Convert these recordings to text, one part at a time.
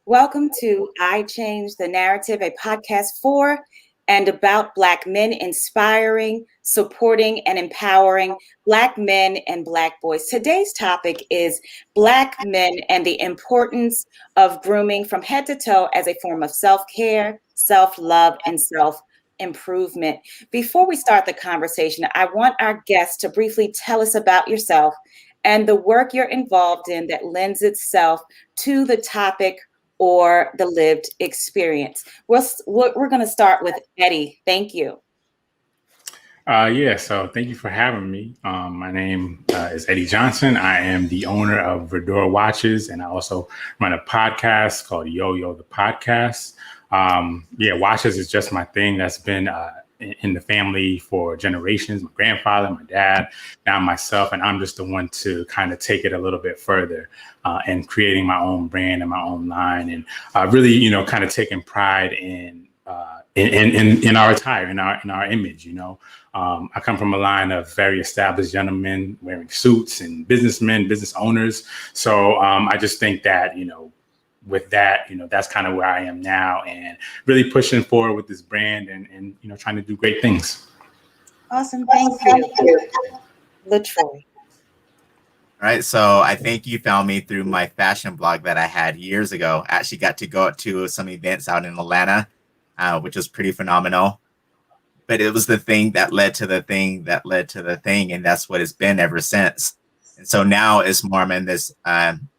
Welcome to I Change the Narrative, a podcast for and about Black men, inspiring, supporting, and empowering Black men and Black boys. Today's topic is Black men and the importance of grooming from head to toe as a form of self-care, self-love, and self-improvement. Before we start the conversation, I want our guests to briefly tell us about yourself and the work you're involved in that lends itself to the topic or the lived experience. We're going to start with Eddie. Thank you. So thank you for having me. My name is Eddie Johnson. I am the owner of Verdura Watches, and I also run a podcast called Yo the Podcast. Watches is just my thing. That's been in the family for generations. My grandfather, my dad, now myself, and I'm just the one to kind of take it a little bit further and creating my own brand and my own line, and really, kind of taking pride in our attire, in our image. I come from a line of very established gentlemen wearing suits and businessmen, business owners. So I just think that, with that, that's kind of where I am now, and really pushing forward with this brand and trying to do great things. Awesome. Thank you. LaTroy. All right. So I think you found me through my fashion blog that I had years ago. I actually got to go out to some events out in Atlanta, which was pretty phenomenal. But it was the thing that led to the thing that led to the thing. And that's what it's been ever since. And so now it's more I'm in this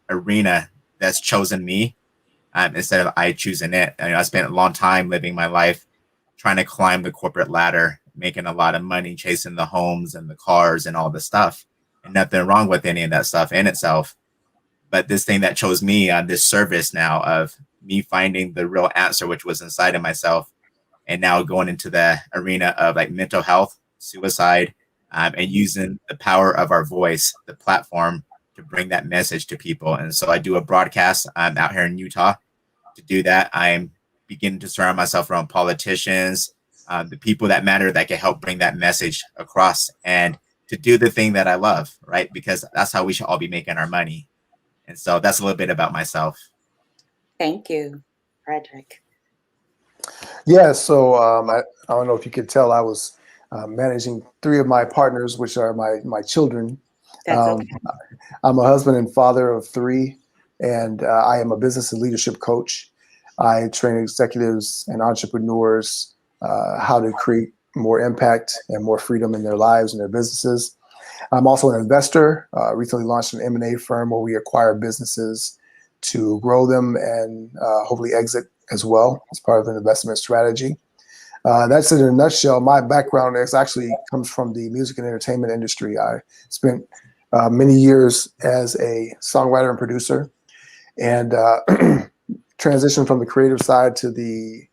arena that's chosen me instead of I choosing it. I spent a long time living my life trying to climb the corporate ladder, making a lot of money, chasing the homes and the cars and all the stuff. And nothing wrong with any of that stuff in itself. But this thing that chose me on this service now of me finding the real answer, which was inside of myself, and now going into the arena of like mental health, suicide, and using the power of our voice, the platform, to bring that message to people. And so I do a broadcast out here in Utah. To do that, I'm beginning to surround myself around politicians, the people that matter that can help bring that message across, and to do the thing that I love, right? Because that's how we should all be making our money. And so that's a little bit about myself. Thank you, Frederick. Yeah, so I don't know if you could tell, I was managing three of my partners, which are my children. That's okay. I'm a husband and father of three, and I am a business and leadership coach. I train executives and entrepreneurs how to create more impact and more freedom in their lives and their businesses. I'm also an investor. Recently launched an M&A firm where we acquire businesses to grow them and hopefully exit as well as part of an investment strategy. That's it in a nutshell. My background actually comes from the music and entertainment industry. I spent many years as a songwriter and producer, and transitioned from the creative side to the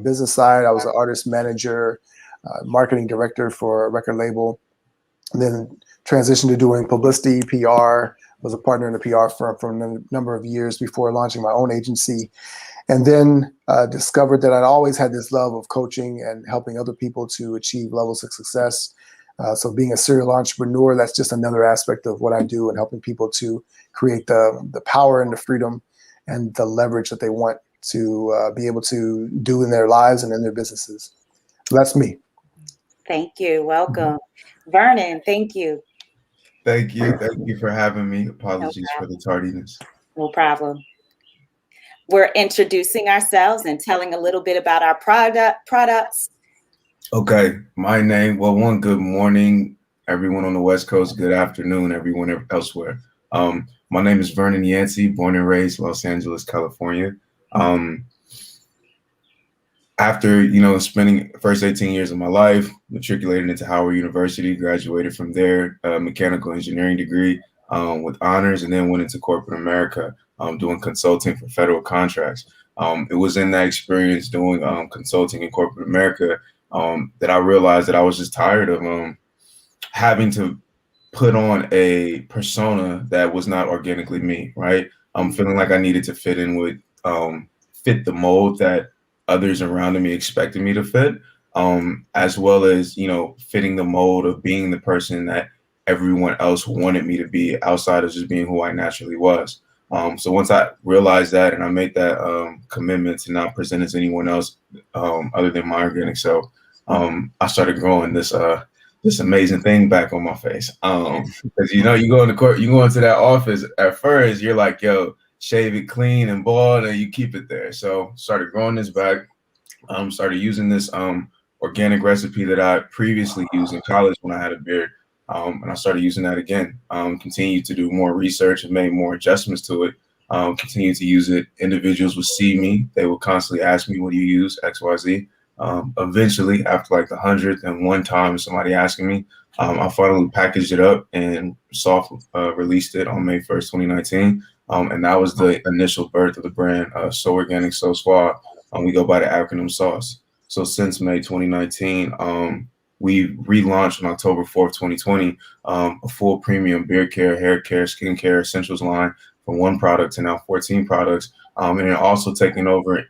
business side. I was an artist manager, marketing director for a record label, and then transitioned to doing publicity, PR, was a partner in a PR firm for a number of years before launching my own agency. And then discovered that I'd always had this love of coaching and helping other people to achieve levels of success. So being a serial entrepreneur, that's just another aspect of what I do, and helping people to create the power and the freedom and the leverage that they want to be able to do in their lives and in their businesses. So that's me. Thank you. Welcome. Vernon, thank you. Thank you. Thank you for having me. Apologies for the tardiness. No problem. We're introducing ourselves and telling a little bit about our products. Okay. My name, good morning, everyone on the West Coast. Good afternoon, everyone elsewhere. My name is Vernon Yancey, born and raised Los Angeles, California. After, spending the first 18 years of my life, matriculated into Howard University, graduated from there, a mechanical engineering degree with honors, and then went into corporate America, doing consulting for federal contracts. It was in that experience doing consulting in corporate America that I realized that I was just tired of having to put on a persona that was not organically me, right? I'm feeling like I needed to fit in with, fit the mold that others around me expected me to fit, as well as, fitting the mold of being the person that everyone else wanted me to be outside of just being who I naturally was. So once I realized that and I made that commitment to not present as anyone else other than my organic self, I started growing this amazing thing back on my face. Because you go you go into that office at first, you're like, yo, shave it clean and bald, and you keep it there. So started growing this back. Started using this organic recipe that I previously used in college when I had a beard. And I started using that again. Continued to do more research and made more adjustments to it. Continued to use it. Individuals would see me. They would constantly ask me, what do you use? XYZ. Eventually, after like the 101 time somebody asking me, I finally packaged it up and soft released it on May 1st, 2019. And that was the initial birth of the brand, So Organic, So Suave. We go by the acronym SAUCE. So since May 2019, we relaunched on October 4th, 2020, a full premium beard care, hair care, skin care, essentials line from one product to now 14 products. And then also taking over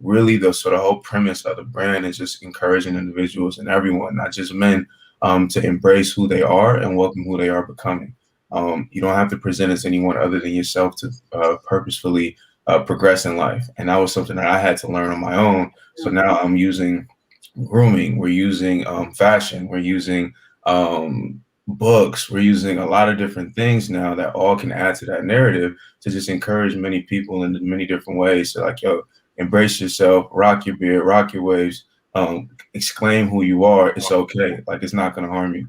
really the sort of whole premise of the brand is just encouraging individuals and everyone, not just men, to embrace who they are and welcome who they are becoming. You don't have to present as anyone other than yourself to purposefully progress in life. And that was something that I had to learn on my own. So now I'm using grooming, we're using fashion, we're using books, we're using a lot of different things now that all can add to that narrative to just encourage many people in many different ways. So like, yo, embrace yourself, rock your beard, rock your waves, exclaim who you are. It's okay. Like, it's not going to harm you.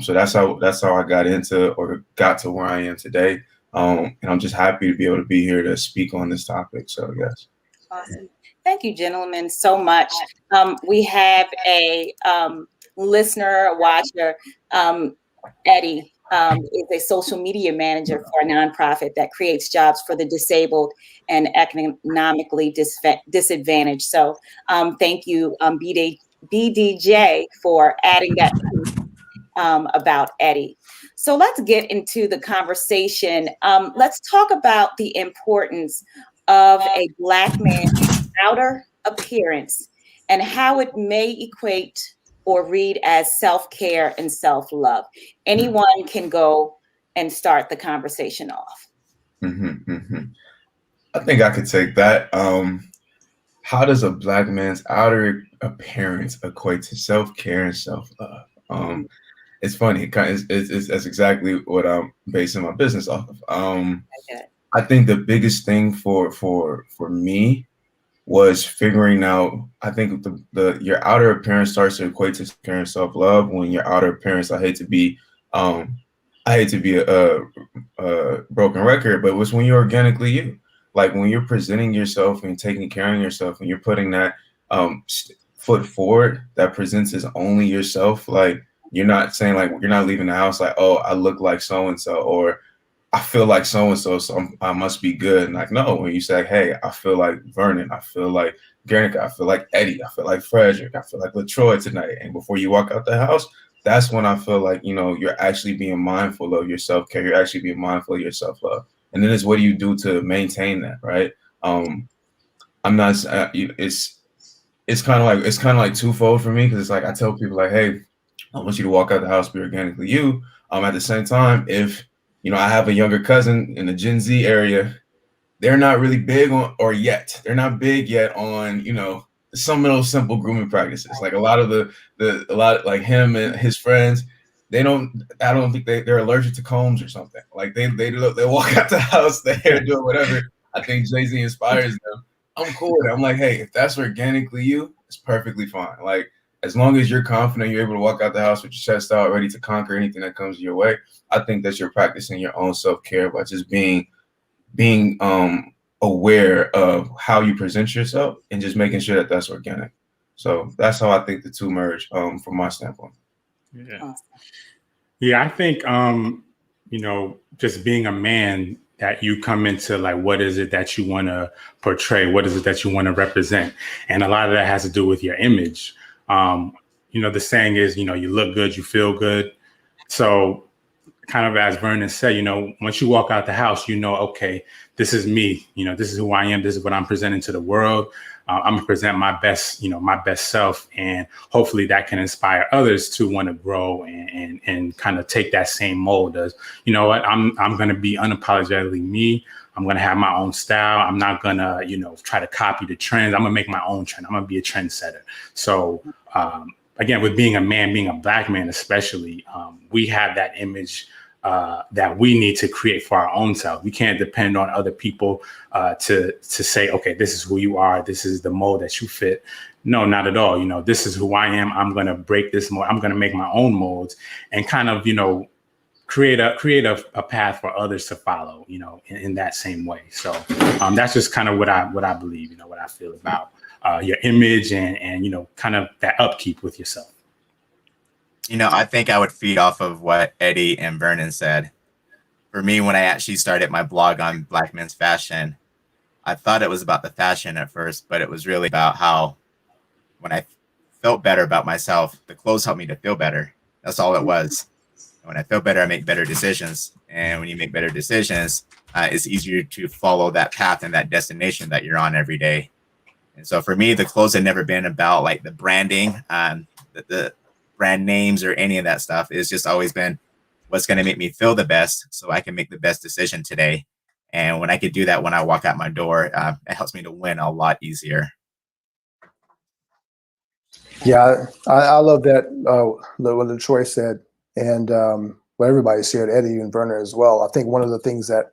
So that's how I got to where I am today. And I'm just happy to be able to be here to speak on this topic. So yes. Awesome. Thank you, gentlemen, so much. We have a listener, a watcher, Eddie, is a social media manager for a nonprofit that creates jobs for the disabled and economically disadvantaged. So thank you, BDJ, for adding that about Eddie. So let's get into the conversation. Let's talk about the importance of a Black man's outer appearance and how it may equate or read as self-care and self-love. Anyone can go and start the conversation off. I think I could take that. How does a Black man's outer appearance equate to self-care and self-love? It's funny. That's exactly what I'm basing my business off of. I think the biggest thing for me was figuring out. I think your outer appearance starts to equate to care and self-love when your outer appearance. I hate to be a broken record, but it was when you're organically you. Like when you're presenting yourself and taking care of yourself, and you're putting that foot forward that presents as only yourself. Like you're not saying like you're not leaving the house like, oh, I look like so and so, or I feel like so-and-so, so I must be good. And like, no, when you say, hey, I feel like Vernon, I feel like Guernica, I feel like Eddie, I feel like Frederick, I feel like LaTroy tonight. And before you walk out the house, that's when I feel like, you're actually being mindful of your self-care. You're actually being mindful of your self-love. And then it's what do you do to maintain that, right? I'm not, it's kind of like twofold for me. Cause it's like, I tell people like, hey, I want you to walk out the house, be organically you. At the same time, if, I have a younger cousin in the Gen Z area. They're not really big on, or yet. They're not big yet on, some of those simple grooming practices. Like a lot of like him and his friends, I don't think they're allergic to combs or something. Like they walk out the house, their hair doing whatever. I think Jay-Z inspires them. I'm cool with it. I'm like, hey, if that's organically you, it's perfectly fine. Like, as long as you're confident, you're able to walk out the house with your chest out, ready to conquer anything that comes your way. I think that you're practicing your own self-care by just being aware of how you present yourself and just making sure that that's organic. So that's how I think the two merge from my standpoint. Yeah, I think, just being a man, that you come into like, what is it that you want to portray? What is it that you want to represent? And a lot of that has to do with your image. The saying is, you look good, you feel good. So kind of as Vernon said, once you walk out the house, okay, this is me. This is who I am. This is what I'm presenting to the world. I'm gonna present my best, my best self, and hopefully that can inspire others to want to grow and kind of take that same mold as, what, I'm gonna be unapologetically me. I'm gonna have my own style. I'm not gonna, try to copy the trends. I'm gonna make my own trend. I'm gonna be a trendsetter. So again, with being a man, being a Black man especially, we have that image that we need to create for our own self. We can't depend on other people to say, okay, this is who you are. This is the mold that you fit. No, not at all. This is who I am. I'm going to break this mold. I'm going to make my own molds and kind of, create a path for others to follow, in that same way. So that's just kind of what I believe, what I feel about your image and kind of that upkeep with yourself. I think I would feed off of what Eddie and Vernon said. For me, when I actually started my blog on Black men's fashion, I thought it was about the fashion at first, but it was really about how when I felt better about myself, the clothes helped me to feel better. That's all it was. And when I feel better, I make better decisions. And when you make better decisions, it's easier to follow that path and that destination that you're on every day. And so for me, the clothes had never been about like the branding, the brand names or any of that stuff. It's just always been what's going to make me feel the best so I can make the best decision today. And when I could do that when I walk out my door, it helps me to win a lot easier. Yeah, I love that, what LaTroy said, and what everybody shared, Eddie and Vernon as well. I think one of the things that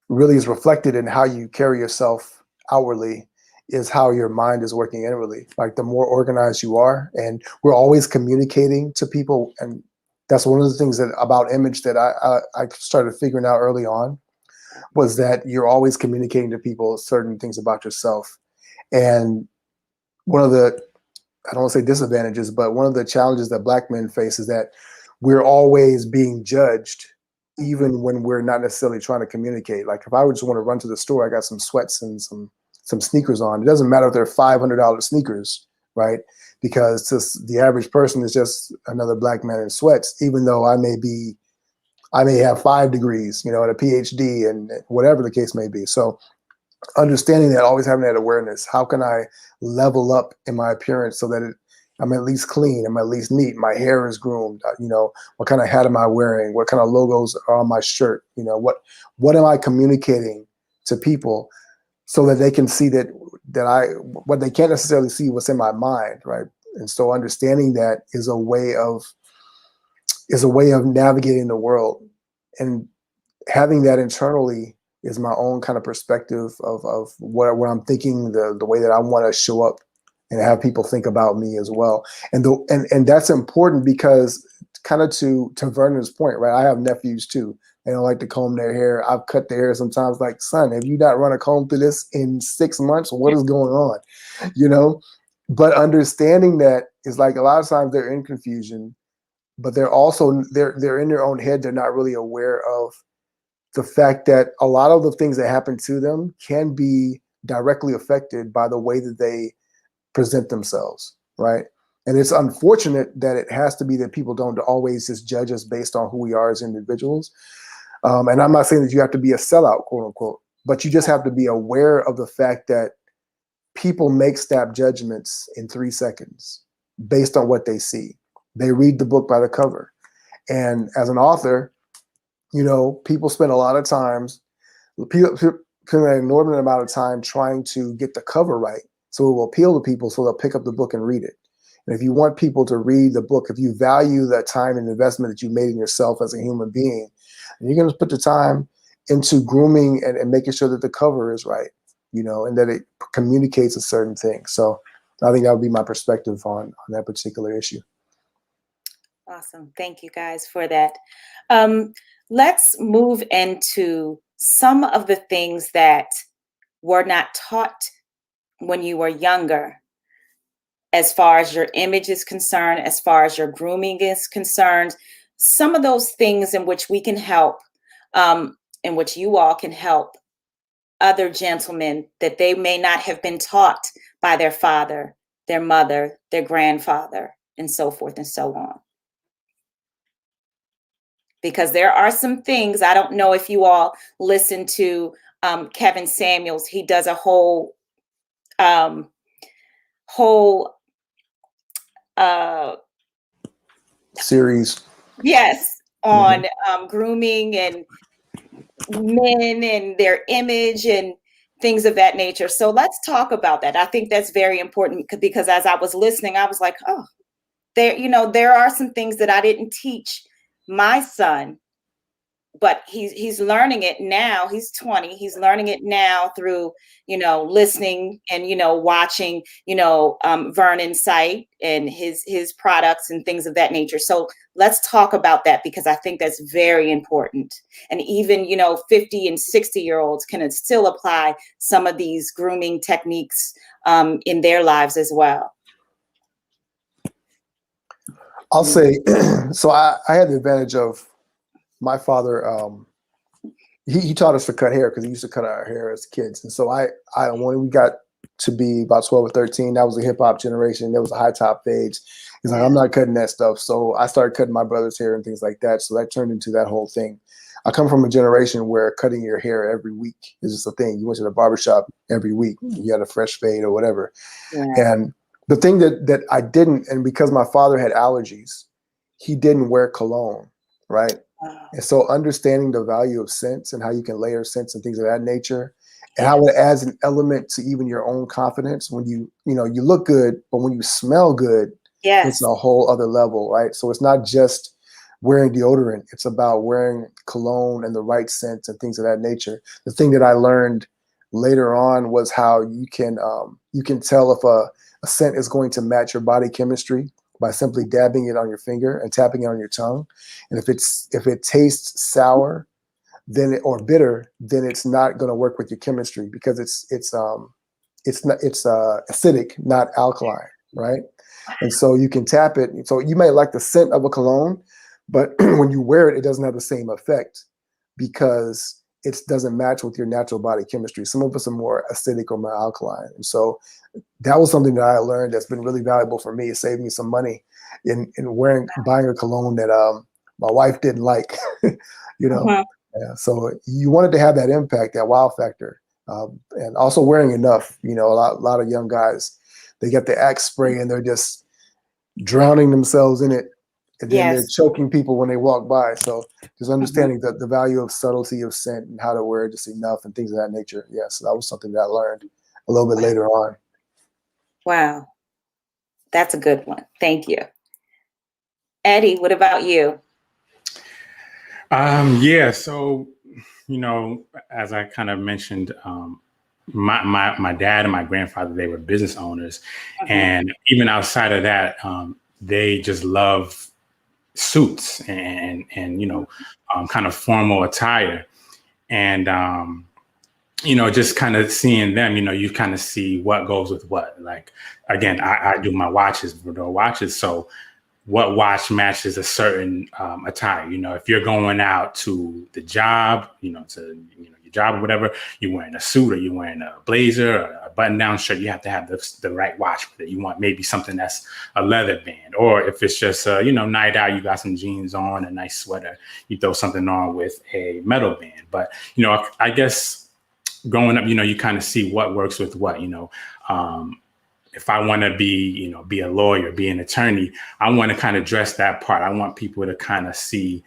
really is reflected in how you carry yourself outwardly is how your mind is working inwardly. Like the more organized you are, and we're always communicating to people. And that's one of the things that about image that I started figuring out early on was that you're always communicating to people certain things about yourself. And one of the, I don't want to say disadvantages, but one of the challenges that Black men face is that we're always being judged, even when we're not necessarily trying to communicate. Like if I would just want to run to the store, I got some sweats and some sneakers on. It doesn't matter if they're $500 sneakers, right? Because just the average person is just another Black man in sweats, even though I may have 5 degrees, and a PhD and whatever the case may be. So understanding that, always having that awareness, how can I level up in my appearance so that I'm at least clean, I'm at least neat, my hair is groomed, what kind of hat am I wearing, what kind of logos are on my shirt, what am I communicating to people so that they can see what they can't necessarily see what's in my mind, right? And so understanding that is a way of navigating the world, and having that internally is my own kind of perspective of what I'm thinking, the way that I want to show up and have people think about me as well. And that's important because kind of to Vernon's point, right? I have nephews too. They don't like to comb their hair. I've cut their hair sometimes, like, son, have you not run a comb through this in 6 months? What is going on? But understanding that is like a lot of times they're in confusion, but they're also, they're in their own head. They're not really aware of the fact that a lot of the things that happen to them can be directly affected by the way that they present themselves, right? And it's unfortunate that it has to be that people don't always just judge us based on who we are as individuals. And I'm not saying that you have to be a sellout, quote unquote, but you just have to be aware of the fact that people make snap judgments in 3 seconds based on what they see. They read the book by the cover. And as an author, people spend a lot of times, people spend an inordinate amount of time trying to get the cover right so it will appeal to people so they'll pick up the book and read it. And if you want people to read the book, if you value that time and investment that you made in yourself as a human being, and you're going to put the time into grooming and making sure that the cover is right, and that it communicates a certain thing. So I think that would be my perspective on that particular issue. Awesome. Thank you guys for that. Let's move into some of the things that were not taught when you were younger, as far as your image is concerned, as far as your grooming is concerned, some of those things in which we can help, in which you all can help other gentlemen that they may not have been taught by their father, their mother, their grandfather, and so forth and so on. because there are some things, I don't know if you all listen to Kevin Samuels. He does a whole series. Yes, on grooming and men and their image and things of that nature. So let's talk about that. I think that's very important because as I was listening, I was like, oh, there are some things that I didn't teach my son, but he's learning it now. He's 20. He's learning it now through, listening and, watching, Vernon's site and his products and things of that nature. So let's talk about that, because I think that's very important. And even, 50 and 60-year-olds can still apply some of these grooming techniques in their lives as well. I'll say, so I had the advantage of my father. He taught us to cut hair because he used to cut our hair as kids. And so I when we got to be about 12 or 13, that was a hip hop generation. There was a high top fades. He's like, I'm not cutting that stuff. So I started cutting my brother's hair and things like that. So that turned into that whole thing. I come from a generation where cutting your hair every week is just a thing. You went to the barbershop every week. You had a fresh fade or whatever. Yeah. And the thing that I didn't, and because my father had allergies, he didn't wear cologne, right? Wow. And so understanding the value of scents and how you can layer scents and things of that nature, and how it adds an element to even your own confidence when you look good, but when you smell good, it's a whole other level, right? So it's not just wearing deodorant. It's about wearing cologne and the right scent and things of that nature. The thing that I learned later on was how you can tell if a scent is going to match your body chemistry by simply dabbing it on your finger and tapping it on your tongue. And if it tastes sour, or bitter, then it's not going to work with your chemistry, because it's acidic, not alkaline, right? And so you can tap it. So you may like the scent of a cologne, but when you wear it, it doesn't have the same effect because it doesn't match with your natural body chemistry. Some of us are more acidic or more alkaline. And so that was something that I learned that's been really valuable for me. It saved me some money in buying a cologne that my wife didn't like, Yeah, so you wanted to have that impact, that wow factor, and also wearing enough. A lot of young guys, they get the Axe spray and they're just drowning themselves in it, and then they're choking people when they walk by. So just understanding the value of subtlety of scent and how to wear just enough and things of that nature. Yes, that was something that I learned a little bit later on. Wow, that's a good one. Thank you, Eddie. What about you? So, as I kind of mentioned, my dad and my grandfather, they were business owners. And even outside of that, they just love suits and kind of formal attire. And, just kind of seeing them, you kind of see what goes with what. Like, again, I do my watches, Vernon watches. So what watch matches a certain attire? If you're going out to the job, your job or whatever, you're wearing a suit or you're wearing a blazer or a button-down shirt, you have to have the right watch with it. You want maybe something that's a leather band, or if it's just night out, you got some jeans on, a nice sweater, you throw something on with a metal band. But I guess growing up, you kind of see what works with what. If I want to be a lawyer, be an attorney, I want to kind of dress that part. I want people to kind of see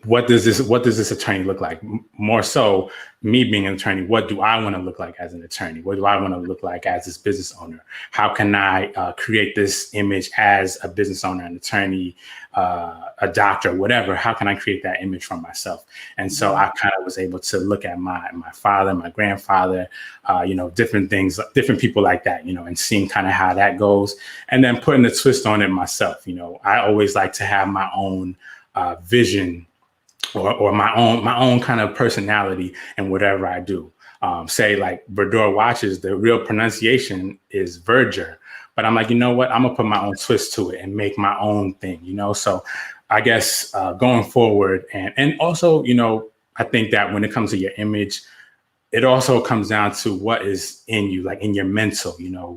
what does this attorney look like? More so, me being an attorney, what do I want to look like as an attorney? What do I want to look like as this business owner? How can I create this image as a business owner, an attorney, a doctor, whatever? How can I create that image for myself? And so I kind of was able to look at my father, my grandfather, different things, different people like that, and seeing kind of how that goes, and then putting a twist on it myself. I always like to have my own vision or my own kind of personality in whatever I do. Say like Vernon watches, the real pronunciation is Verger, but I'm like, you know what? I'm gonna put my own twist to it and make my own thing, So I guess going forward, and also, I think that when it comes to your image, it also comes down to what is in you, like in your mental,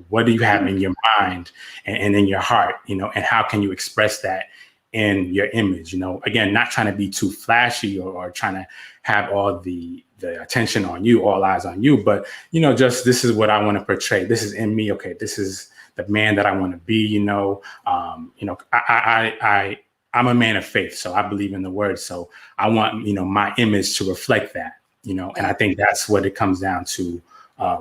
what do you have in your mind and in your heart, and how can you express that in your image, you know, again, not trying to be too flashy or trying to have all the attention on you, all eyes on you, but, you know, just this is what I want to portray. This is in me. Okay, this is the man that I want to be, you know. I'm a man of faith, so I believe in the word. So I want, you know, my image to reflect that, you know, and I think that's what it comes down to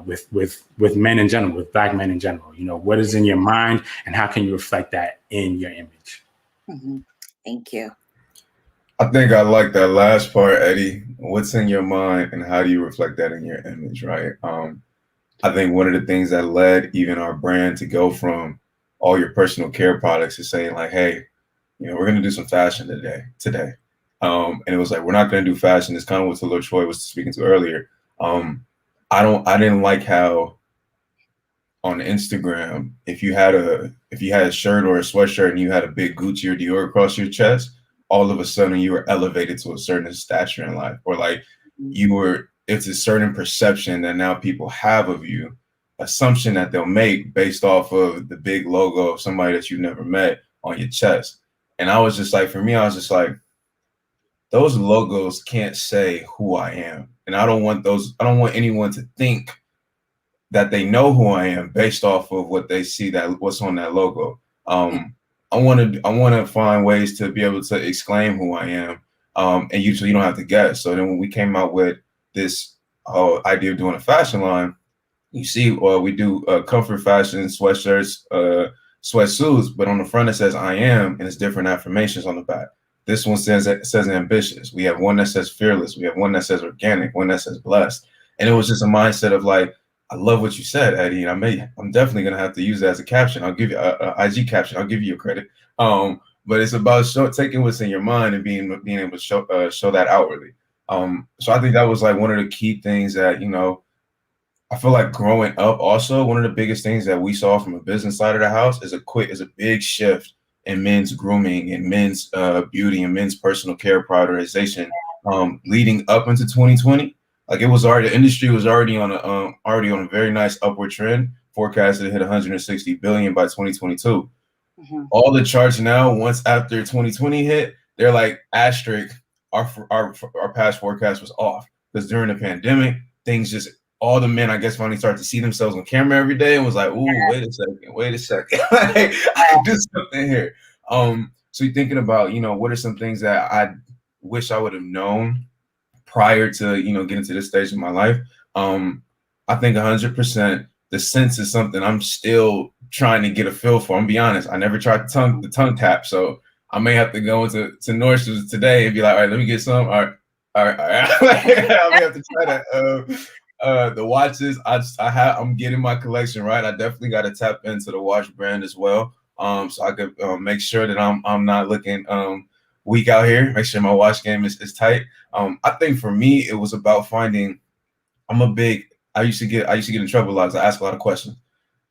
with men in general, with Black men in general. You know, what is in your mind and how can you reflect that in your image? Mm-hmm. Thank you. I think I like that last part, Eddie. What's in your mind and how do you reflect that in your image, right? I think one of the things that led even our brand to go from all your personal care products to saying like, hey, you know, we're going to do some fashion today. And it was like, we're not going to do fashion. It's kind of what Tailor Troy was speaking to earlier. I didn't like how on Instagram, if you had a shirt or a sweatshirt and you had a big Gucci or Dior across your chest, all of a sudden you were elevated to a certain stature in life, or like it's a certain perception that now people have of you, assumption that they'll make based off of the big logo of somebody that you never met on your chest. And I was just like, for me, I was just like, those logos can't say who I am. And I don't want anyone to think that they know who I am based off of what they see, that what's on that logo. I want to find ways to be able to exclaim who I am. And usually you don't have to guess. So then when we came out with this idea of doing a fashion line, you see, we do comfort fashion, sweatshirts, sweatsuits, but on the front it says I am, and it's different affirmations on the back. This one says ambitious. We have one that says fearless. We have one that says organic, one that says blessed. And it was just a mindset of like, I love what you said, Eddie, and I'm definitely gonna have to use that as a caption. I'll give you a IG caption. I'll give you your credit. But it's about taking what's in your mind and being able to show that outwardly. So I think that was like one of the key things that, you know, I feel like growing up also, one of the biggest things that we saw from a business side of the house is a big shift in men's grooming and men's beauty and men's personal care prioritization leading up into 2020. Like the industry was already on a very nice upward trend, forecasted to hit 160 billion by 2022. Mm-hmm. All the charts now, once after 2020 hit, they're like asterisk. Our past forecast was off because during the pandemic, all the men, I guess, finally started to see themselves on camera every day and was like, "Ooh, wait a second, like, I can do something here." So you're thinking about, you know, what are some things that I wish I would have known prior to, you know, getting to this stage of my life. I think 100% the sense is something I'm still trying to get a feel for. I'm gonna be honest. I never tried the tongue tap, so I may have to go into Nordstrom's today and be like, all right, let me get some. All right. I may have to try that. The watches, I'm getting my collection right. I definitely got to tap into the watch brand as well, so I could make sure that I'm not looking weak out here. Make sure my watch game is tight. I think for me, it was about finding. I used to get in trouble a lot because I ask a lot of questions.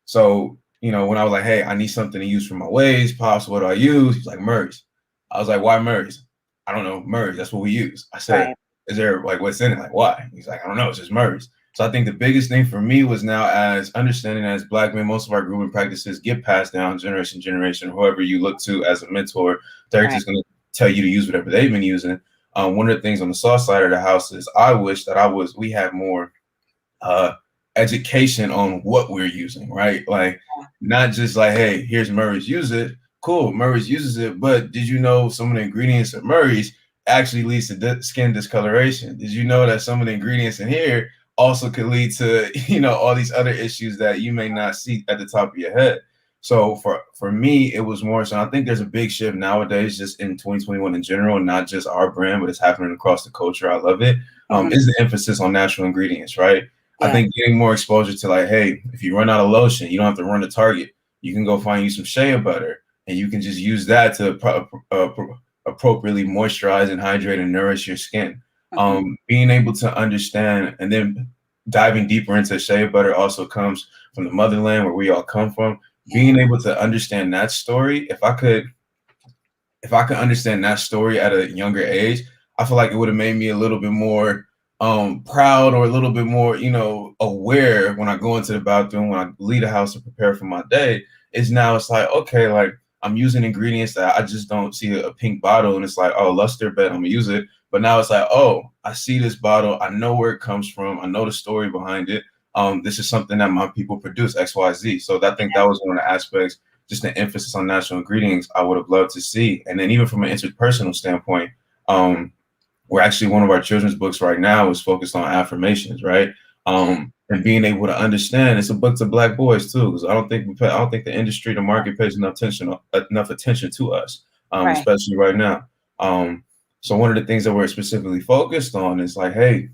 So, you know, when I was like, hey, I need something to use for my waves, Pops, what do I use? He's like, Murray's. I was like, why Murray's? I don't know, Murray's, that's what we use. I said, right. Is there like what's in it? Like, why? He's like, I don't know, it's just Murray's. So I think the biggest thing for me was now as understanding as Black men, most of our grooming practices get passed down generation to generation, whoever you look to as a mentor, they're just going to tell you to use whatever they've been using. One of the things on the soft side of the house is I wish that we had more education on what we're using, right? Like not just like, hey, here's Murray's, use it. Cool, Murray's uses it, but did you know some of the ingredients of Murray's actually leads to skin discoloration? Did you know that some of the ingredients in here also could lead to, you know, all these other issues that you may not see at the top of your head? So for me, it was more so I think there's a big shift nowadays just in 2021 in general, not just our brand, but it's happening across the culture. I love it. Is the emphasis on natural ingredients, right? Yeah. I think getting more exposure to like, hey, if you run out of lotion, you don't have to run to Target. You can go find you some shea butter and you can just use that to appropriately moisturize and hydrate and nourish your skin. Being able to understand and then diving deeper into shea butter also comes from the motherland where we all come from. Being able to understand that story, if I could understand that story at a younger age, I feel like it would have made me a little bit more proud or a little bit more, you know, aware when I go into the bathroom, when I leave the house to prepare for my day. It's like, okay, like I'm using ingredients that I just don't see a pink bottle and it's like, oh, luster, bet I'm gonna use it. But now it's like, oh, I see this bottle. I know where it comes from. I know the story behind it. This is something that my people produce, XYZ. So I think that was one of the aspects, just the emphasis on natural ingredients I would have loved to see. And then even from an interpersonal standpoint, we're actually, one of our children's books right now is focused on affirmations, right? And being able to understand, it's a book to Black boys too, because I don't think the industry, the market pays enough attention to us, Right. especially right now. So one of the things that we're specifically focused on is like, hey,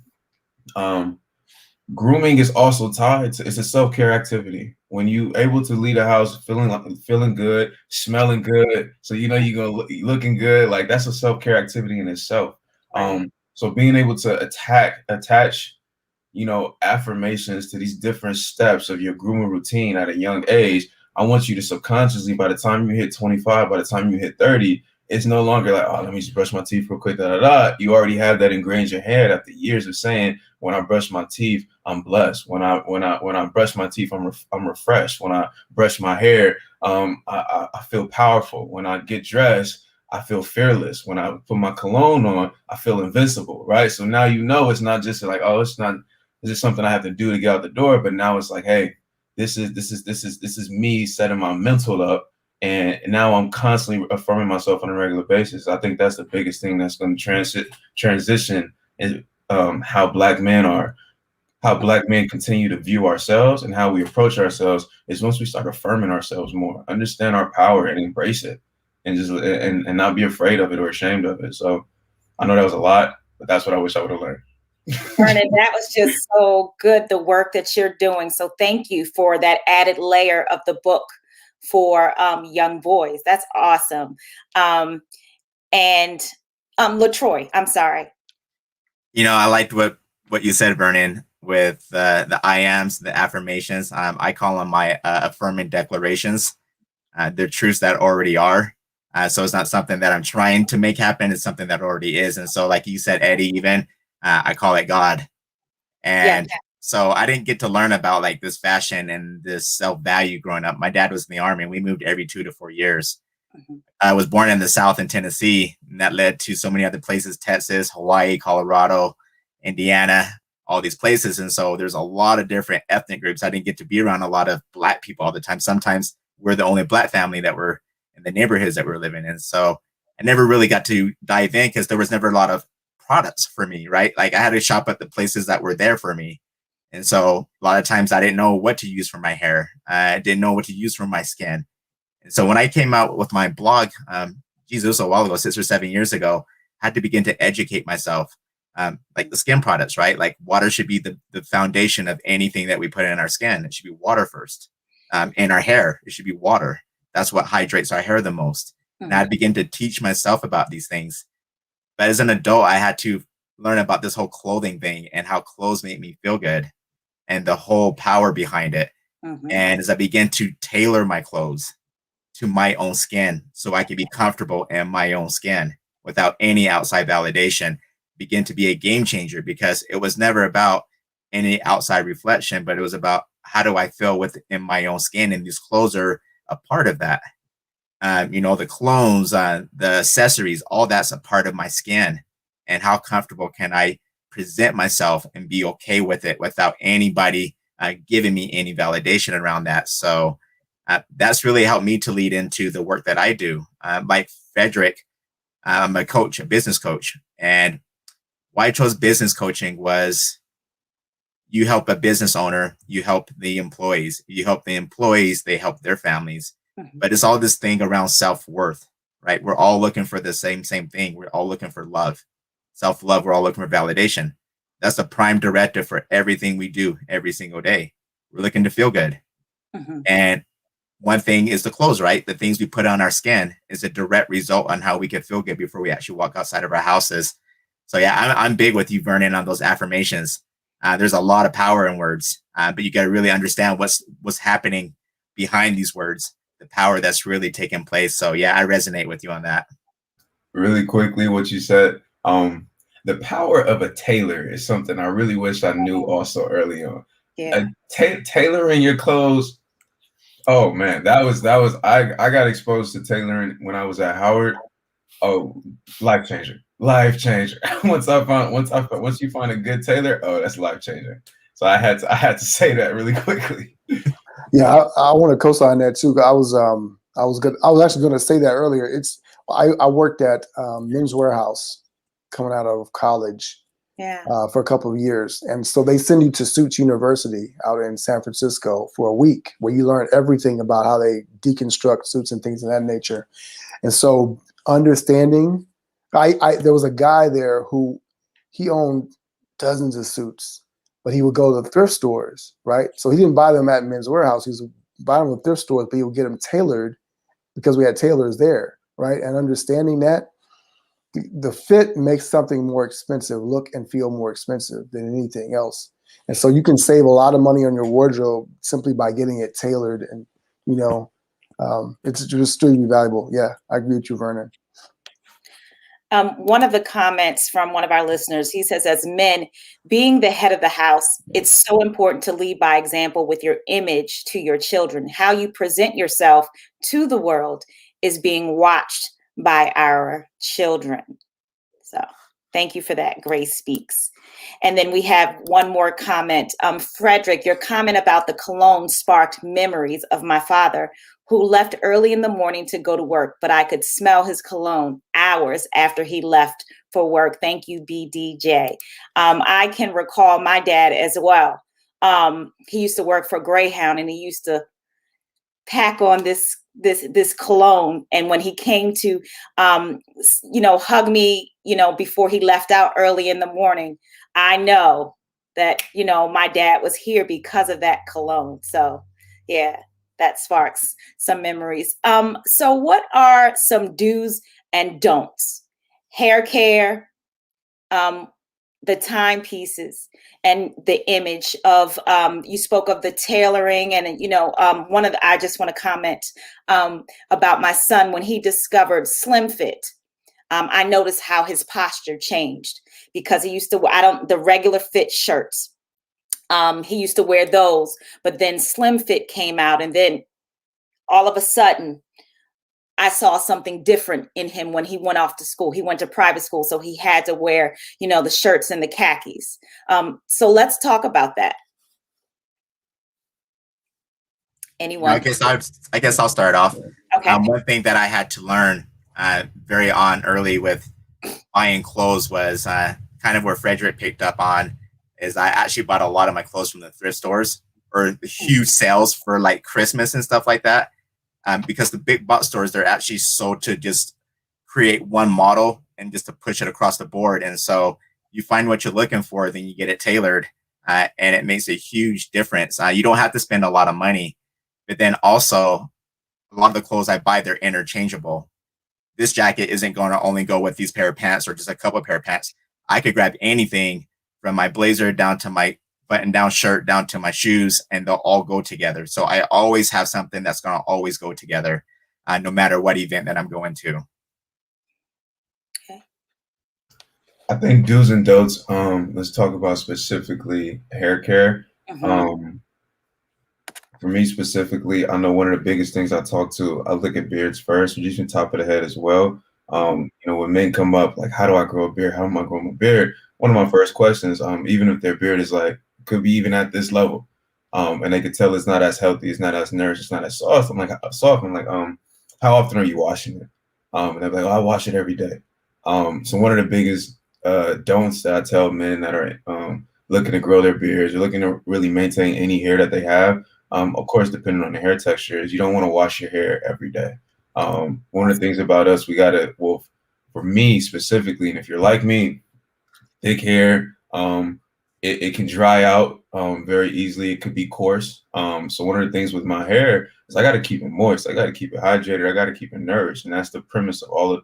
grooming is also tied to, it's a self-care activity. When you able to leave the house feeling good, smelling good, so you know you're gonna looking good, like that's a self-care activity in itself. Right. So being able to attach, you know, affirmations to these different steps of your grooming routine at a young age, I want you to subconsciously, by the time you hit 25, by the time you hit 30, it's no longer like, oh, let me just brush my teeth real quick, You already have that ingrained in your head after years of saying, when I brush my teeth, I'm blessed. When I brush my teeth, I'm refreshed. When I brush my hair, I feel powerful. When I get dressed, I feel fearless. When I put my cologne on, I feel invincible, right? So now you know it's not just like, oh, this is something I have to do to get out the door, but now it's like, hey, this is me setting my mental up. And now I'm constantly affirming myself on a regular basis. I think that's the biggest thing that's going to transition is how Black men continue to view ourselves and how we approach ourselves is once we start affirming ourselves more, understand our power and embrace it, and just and not be afraid of it or ashamed of it. So I know that was a lot, but that's what I wish I would have learned. Vernon, that was just so good, the work that you're doing. So thank you for that added layer of the book for young boys. That's awesome. And LaTroy, I'm sorry. You know, I liked what you said, Vernon, with the I ams, the affirmations. I call them my affirming declarations. They're truths that already are. So it's not something that I'm trying to make happen. It's something that already is. And so, like you said, Eddie, even I call it God. And so I didn't get to learn about like this fashion and this self-value growing up. My dad was in the Army and we moved every 2 to 4 years. I was born in the South in Tennessee, and that led to so many other places, Texas, Hawaii, Colorado, Indiana, all these places. And so there's a lot of different ethnic groups. I didn't get to be around a lot of Black people all the time. Sometimes we're the only Black family that were in the neighborhoods that we're living in. So I never really got to dive in because there was never a lot of products for me, right? Like I had to shop at the places that were there for me. And so a lot of times I didn't know what to use for my hair. I didn't know what to use for my skin. And so when I came out with my blog, Jesus, a while ago, 6 or 7 years ago, I had to begin to educate myself, like the skin products, right? Like water should be the foundation of anything that we put in our skin. It should be water first. In our hair, it should be water. That's what hydrates our hair the most. And I began to teach myself about these things. But as an adult, I had to learn about this whole clothing thing and how clothes make me feel good and the whole power behind it. And as I began to tailor my clothes to my own skin so I could be comfortable in my own skin without any outside validation, begin to be a game changer, because it was never about any outside reflection, but it was about how do I feel within my own skin? And these clothes are a part of that. You know, the clones, the accessories, all that's a part of my skin. And how comfortable can I present myself and be okay with it without anybody giving me any validation around that? So that's really helped me to lead into the work that I do. Like Frederick, I'm a coach, a business coach. And why I chose business coaching was you help a business owner, you help the employees, you help the employees, they help their families. But it's all this thing around self-worth, right? We're all looking for the same thing. We're all looking for love, self-love. We're all looking for validation. That's the prime directive for everything we do every single day. We're looking to feel good. And one thing is the clothes, right? The things we put on our skin is a direct result on how we can feel good before we actually walk outside of our houses. So yeah, I'm big with you, Vernon, on those affirmations. There's a lot of power in words, but you got to really understand what's happening behind these words, the power that's really taking place. So yeah, I resonate with you on that. Really quickly, what you said, the power of a tailor is something I really wish I knew also early on. Tailoring your clothes. Oh man, that was I got exposed to tailoring when I was at Howard. Oh, life changer. Life changer. Once you find a good tailor, oh, that's life changing. So I had to say that really quickly. Yeah, I want to co-sign that too. I was actually going to say that earlier. I worked at Men's Warehouse coming out of college Yeah. for a couple of years, and so they send you to Suits University out in San Francisco for a week, where you learn everything about how they deconstruct suits and things of that nature. And so understanding, there was a guy there who he owned dozens of suits, but he would go to the thrift stores, right? So he didn't buy them at Men's Warehouse. He was buying them at thrift stores, but he would get them tailored because we had tailors there, right? And understanding that the fit makes something more expensive look and feel more expensive than anything else. And so you can save a lot of money on your wardrobe simply by getting it tailored. And, it's just extremely valuable. Yeah, I agree with you, Vernon. One of the comments from one of our listeners, he says, as men, being the head of the house, it's so important to lead by example with your image to your children. How you present yourself to the world is being watched by our children. So thank you for that. Grace Speaks. And then we have one more comment. Frederick, your comment about the cologne sparked memories of my father, who left early in the morning to go to work, but I could smell his cologne hours after he left for work. Thank you, BDJ. I can recall my dad as well. He used to work for Greyhound, and he used to pack on this cologne. And when he came to, hug me, before he left out early in the morning, I know that, my dad was here because of that cologne. So yeah, that sparks some memories. So what are some do's and don'ts? Hair care, the timepieces, and the image of, you spoke of the tailoring, and I just want to comment about my son when he discovered Slim Fit. I noticed how his posture changed, because he used to the regular fit shirts. He used to wear those, but then Slim Fit came out, and then all of a sudden I saw something different in him when he went off to school. He went to private school, so he had to wear, the shirts and the khakis. So let's talk about that. Anyone? I guess I'll start off. Okay. One thing that I had to learn very early with buying clothes was kind of where Frederick picked up on, is I actually bought a lot of my clothes from the thrift stores, or the huge sales for like Christmas and stuff like that. Because the big box stores, they're actually sold to just create one model and just to push it across the board. And so you find what you're looking for, then you get it tailored, and it makes a huge difference. You don't have to spend a lot of money, but then also a lot of the clothes I buy, they're interchangeable. This jacket isn't going to only go with these pair of pants or just a couple of pair of pants. I could grab anything from my blazer down to my button-down shirt down to my shoes, and they'll all go together. So I always have something that's going to always go together, no matter what event that I'm going to. Okay. I think do's and don'ts. Let's talk about specifically hair care. Mm-hmm. For me specifically, I know one of the biggest things I look at beards first, reducing top of the head as well. When men come up, like, how do I grow a beard? How am I growing my beard? One of my first questions, even if their beard is like, could be even at this level, and they could tell it's not as healthy, it's not as nourished, it's not as soft. I'm like, how often are you washing it? And they're like, oh, I wash it every day. So one of the biggest don'ts that I tell men that are looking to grow their beards or looking to really maintain any hair that they have, of course, depending on the hair texture, is you don't want to wash your hair every day. One of the things about us, for me specifically, and if you're like me, thick hair, it can dry out very easily. It could be coarse. So one of the things with my hair is I got to keep it moist. I got to keep it hydrated. I got to keep it nourished. And that's the premise of all of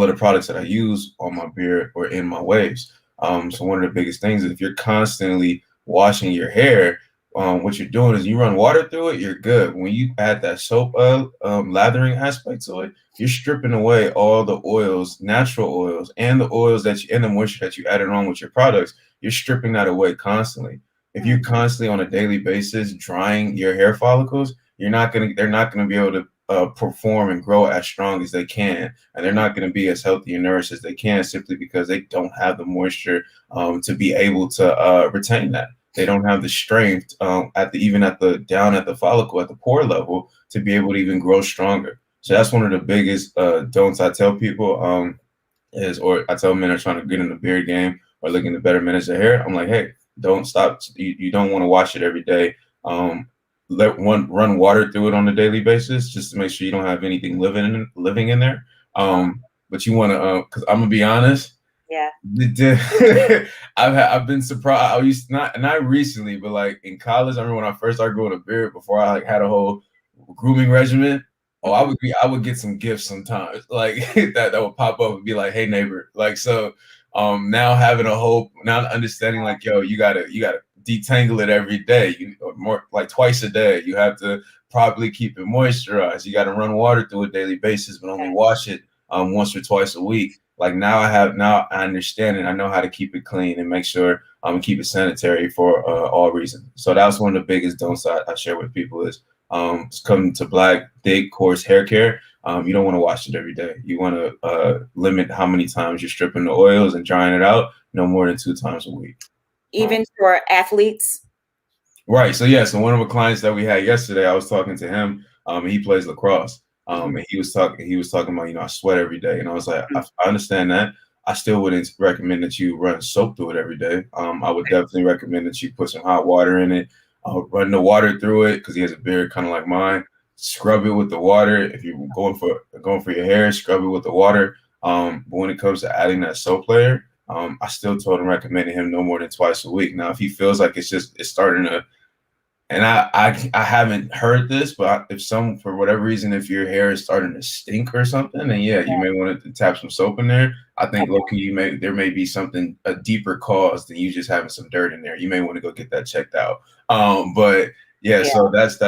the products that I use on my beard or in my waves. So one of the biggest things is if you're constantly washing your hair, what you're doing is you run water through it, you're good. When you add that soap lathering aspect to it, you're stripping away all the oils, natural oils, and the oils and the moisture that you added on with your products. You're stripping that away constantly. If you're constantly on a daily basis drying your hair follicles, they're not gonna be able to perform and grow as strong as they can, and they're not going to be as healthy and nourished as they can, simply because they don't have the moisture to be able to retain that. They don't have the strength even at the follicle, at the pore level, to be able to even grow stronger. So that's one of the biggest don'ts I tell people, or I tell men are trying to get in the beard game or looking to better manage their hair. I'm like, hey, don't stop. You don't want to wash it every day. Run water through it on a daily basis, just to make sure you don't have anything living in there. But you want to, because I'm gonna be honest. Yeah. I've been surprised. I used to, not recently, but like in college, I remember when I first started growing a beard, before I like had a whole grooming regimen. Oh, I would get some gifts sometimes, like that would pop up and be like, "Hey neighbor," like so. Now having now understanding like, yo, you gotta detangle it every day, more like twice a day. You have to properly keep it moisturized. You got to run water through a daily basis, but only wash it once or twice a week. Like now I understand it. I know how to keep it clean and make sure keep it sanitary for all reasons. So that's one of the biggest don'ts I share with people is coming to black, thick, coarse hair care. You don't want to wash it every day. You want to limit how many times you're stripping the oils and drying it out, no more than 2 times a week. Even for athletes? Right. So yeah, so one of the clients that we had yesterday, I was talking to him. He plays lacrosse. And he was talking about, I sweat every day. And I was like, I understand that. I still wouldn't recommend that you run soap through it every day. I would definitely recommend that you put some hot water in it, run the water through it, because he has a beard kind of like mine. Scrub it with the water. If you're going for your hair, scrub it with the water. But when it comes to adding that soap layer, I still told him, recommended him no more than twice a week. Now, if he feels like it's starting to, and I haven't heard this, but for whatever reason, if your hair is starting to stink or something, then yeah, you may want to tap some soap in there. I think low-key, there may be a deeper cause than you just having some dirt in there. You may want to go get that checked out. But yeah, so that's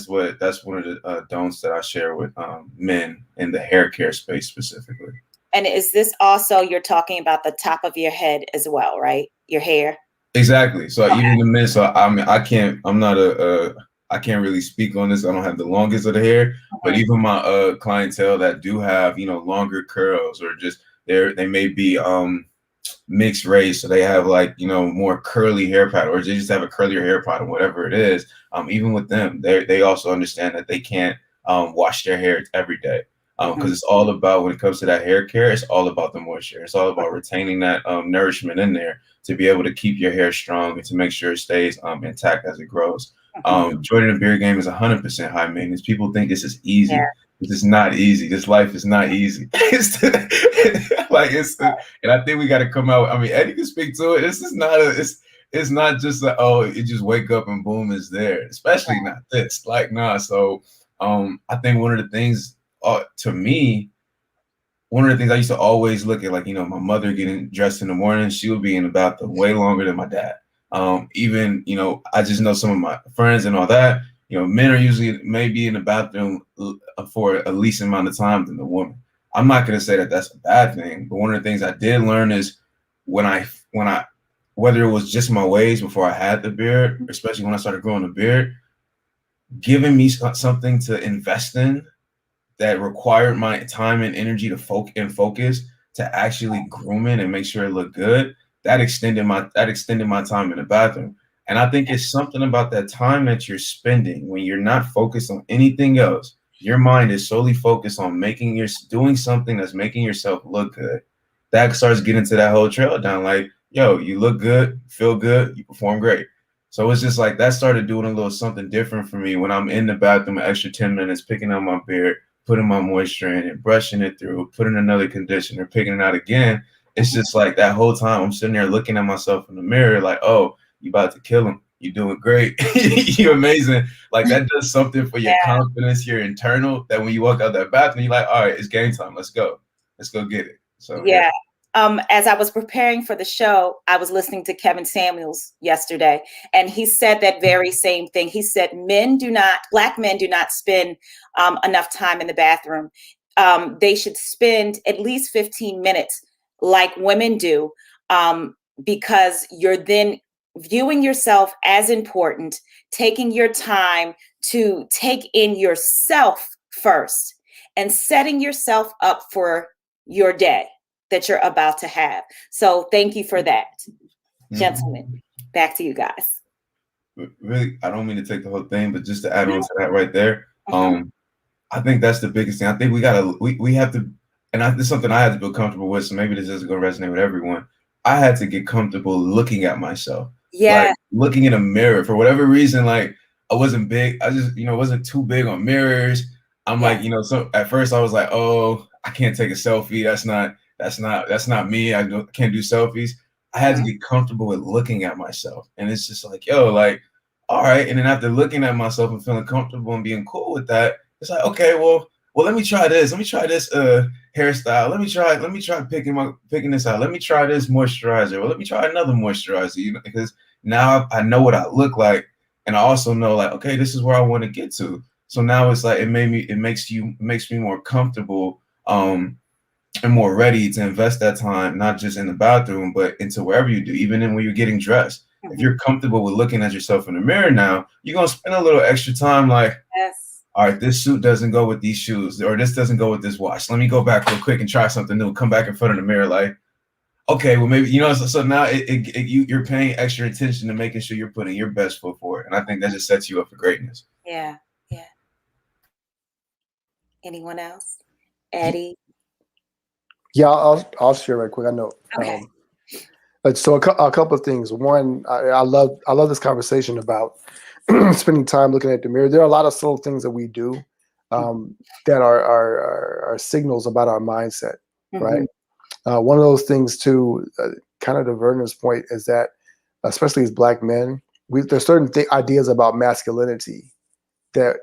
one of the don'ts that I share with men in the hair care space specifically. And is this also, you're talking about the top of your head as well, right? Your hair? Exactly. So even the men, so I mean, I can't really speak on this. I don't have the longest of the hair, but even my clientele that do have, longer curls, or just they may be mixed race, so they have like, more curly hair pattern, or they just have a curlier hair pattern, whatever it is. Even with them, they also understand that they can't wash their hair every day. Because it's all about, when it comes to that hair care, it's all about the moisture. It's all about retaining that nourishment in there to be able to keep your hair strong and to make sure it stays intact as it grows. Joining the beard game is 100% high maintenance. People think this is easy. Yeah. This is not easy. This life is not easy. And I think we got to come out. I mean, Eddie can speak to it. This is not it's not just you just wake up and boom, it's there. Especially not this. Like, nah. So I think one of the things, to me, one of the things I used to always look at, like, my mother getting dressed in the morning, she would be in the bathroom way longer than my dad. Even, I just know some of my friends and all that, men are usually maybe in the bathroom for a least amount of time than the woman. I'm not going to say that that's a bad thing, but one of the things I did learn is when I, whether it was just my ways before I had the beard, especially when I started growing the beard, giving me something to invest in that required my time and energy to focus to actually groom it and make sure it looked good, that extended my time in the bathroom. And I think it's something about that time that you're spending when you're not focused on anything else. Your mind is solely focused on doing something that's making yourself look good. That starts getting to that whole trail down, like, yo, you look good, feel good, you perform great. So it's just like that started doing a little something different for me when I'm in the bathroom an extra 10 minutes, picking up my beard, putting my moisture in it, brushing it through, putting another conditioner, picking it out again. It's just like that whole time I'm sitting there looking at myself in the mirror like, oh, you about to kill him. You're doing great. You're amazing. Like, that does something for your confidence, your internal, that when you walk out that bathroom, you're like, all right, it's game time. Let's go. Let's go get it. So yeah. As I was preparing for the show, I was listening to Kevin Samuels yesterday, and he said that very same thing. He said Black men do not spend enough time in the bathroom. They should spend at least 15 minutes like women do, because you're then viewing yourself as important, taking your time to take in yourself first, and setting yourself up for your day that you're about to have. So thank you for that. Gentlemen, back to you guys. Really, I don't mean to take the whole thing, but just to add on to that right there, I think that's the biggest thing. I think we have to, and this is something I had to feel comfortable with. So maybe this isn't going to resonate with everyone. I had to get comfortable looking at myself. Yeah. Like looking in a mirror for whatever reason. Like I wasn't big. I just, wasn't too big on mirrors. I'm like, so at first I was like, oh, I can't take a selfie. That's not me. I can't do selfies. I had to get comfortable with looking at myself. And it's just like, yo, like, all right. And then after looking at myself and feeling comfortable and being cool with that, it's like, okay, well, let me try this. Let me try this hairstyle. Let me try picking this out. Let me try this moisturizer. Well, let me try another moisturizer, because now I know what I look like. And I also know like, okay, this is where I want to get to. So now it's like, it makes me more comfortable, and more ready to invest that time, not just in the bathroom, but into wherever you do, even when you're getting dressed. If you're comfortable with looking at yourself in the mirror now, you're going to spend a little extra time like, all right, this suit doesn't go with these shoes, or this doesn't go with this watch. Let me go back real quick and try something new. Come back in front of the mirror like, okay, well, maybe, so now you're paying extra attention to making sure you're putting your best foot forward. And I think that just sets you up for greatness. Yeah. Yeah. Anyone else? Eddie? Yeah, I'll share right quick. I know. Okay. So a couple of things. One, I love this conversation about spending time looking at the mirror. There are a lot of subtle things that we do that are signals about our mindset, right? One of those things too, kind of to Vernon's point, is that especially as Black men, there's certain ideas about masculinity that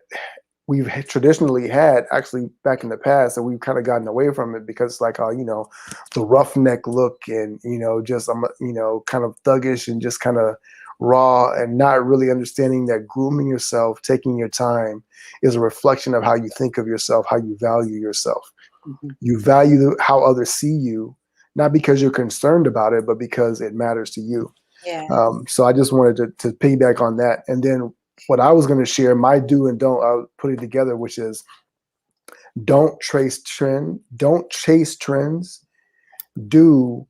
we've traditionally had actually back in the past, and we've kind of gotten away from it because like, the roughneck look and, just, kind of thuggish and just kind of raw, and not really understanding that grooming yourself, taking your time, is a reflection of how you think of yourself, how you value yourself. You value how others see you, not because you're concerned about it, but because it matters to you. Yeah. So I just wanted to piggyback on that. And then what I was going to share, my do and don't, I'll put it together, which is don't chase trends, do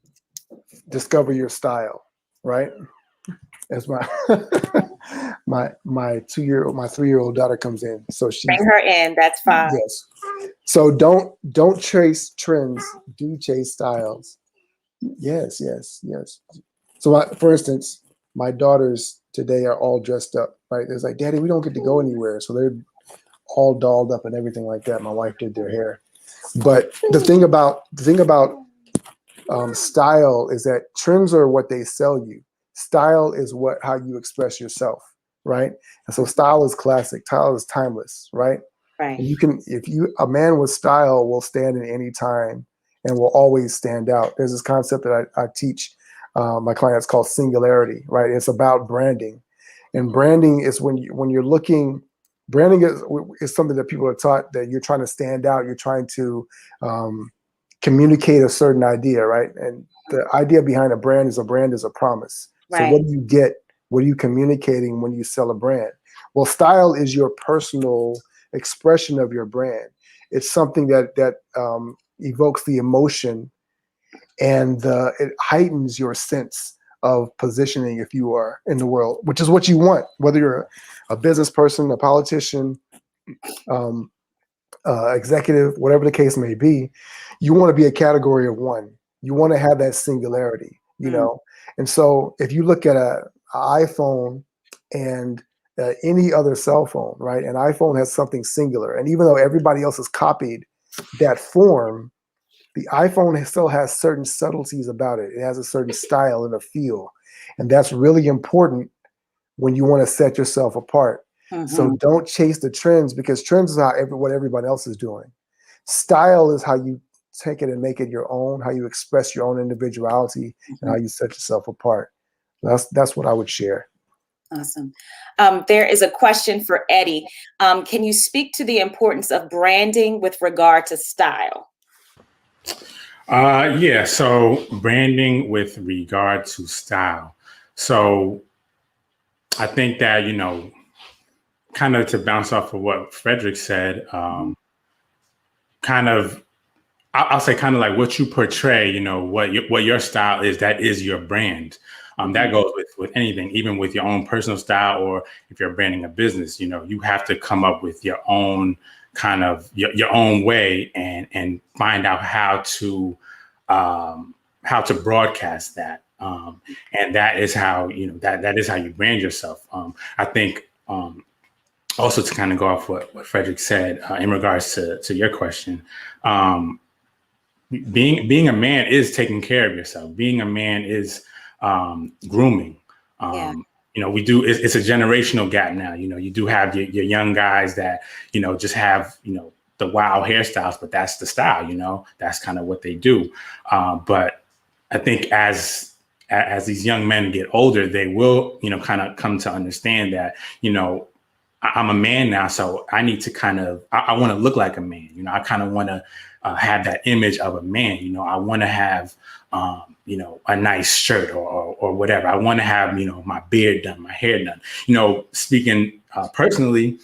discover your style, right? As my my 3-year-old daughter comes in, so she bring her in. That's fine. Yes. So don't chase trends, do chase styles. Yes. So for instance, my daughters today are all dressed up, right? It's like, Daddy, we don't get to go anywhere. So they're all dolled up and everything like that. My wife did their hair. But the thing about style is that trends are what they sell you. Style is how you express yourself, right? And so style is classic. Style is timeless, right? Right. And a man with style will stand in any time and will always stand out. There's this concept that I teach my clients called singularity, right? It's about branding, and branding is when you're looking. Branding is something that people are taught that you're trying to stand out. You're trying to communicate a certain idea, right? And the idea behind a brand is a promise. Right. So what do you get? What are you communicating when you sell a brand? Well, style is your personal expression of your brand. It's something that evokes the emotion, and it heightens your sense of positioning if you are in the world, which is what you want, whether you're a business person, a politician, executive, whatever the case may be. You want to be a category of one. You want to have that singularity, And so if you look at an iPhone and any other cell phone, right? An iPhone has something singular. And even though everybody else has copied that form, the iPhone still has certain subtleties about it. It has a certain style and a feel. And that's really important when you want to set yourself apart. So don't chase the trends, because trends is what everybody else is doing. Style is how you take it and make it your own, how you express your own individuality, and how you set yourself apart. That's what I would share. Awesome. There is a question for Eddie. Can you speak to the importance of branding with regard to style? Yeah. So branding with regard to style. So I think that, kind of to bounce off of what Frederick said, kind of, I'll say kind of like what you portray, what your style is, that is your brand. That goes with anything, even with your own personal style, or if you're branding a business, you have to come up with your own kind of your own way and find out how to broadcast that. And that is how, that is how you brand yourself. I think also to kind of go off what Frederick said in regards to your question, being a man is taking care of yourself. Being a man is grooming. We do. It's a generational gap now. You do have your young guys that just have the wild hairstyles, but that's the style. That's kind of what they do. But I think as these young men get older, they will kind of come to understand that I'm a man now, so I need to kind of I want to look like a man. I kind of want to have that image of a man. I want to have a nice shirt or whatever. I want to have my beard done, my hair done. Speaking personally,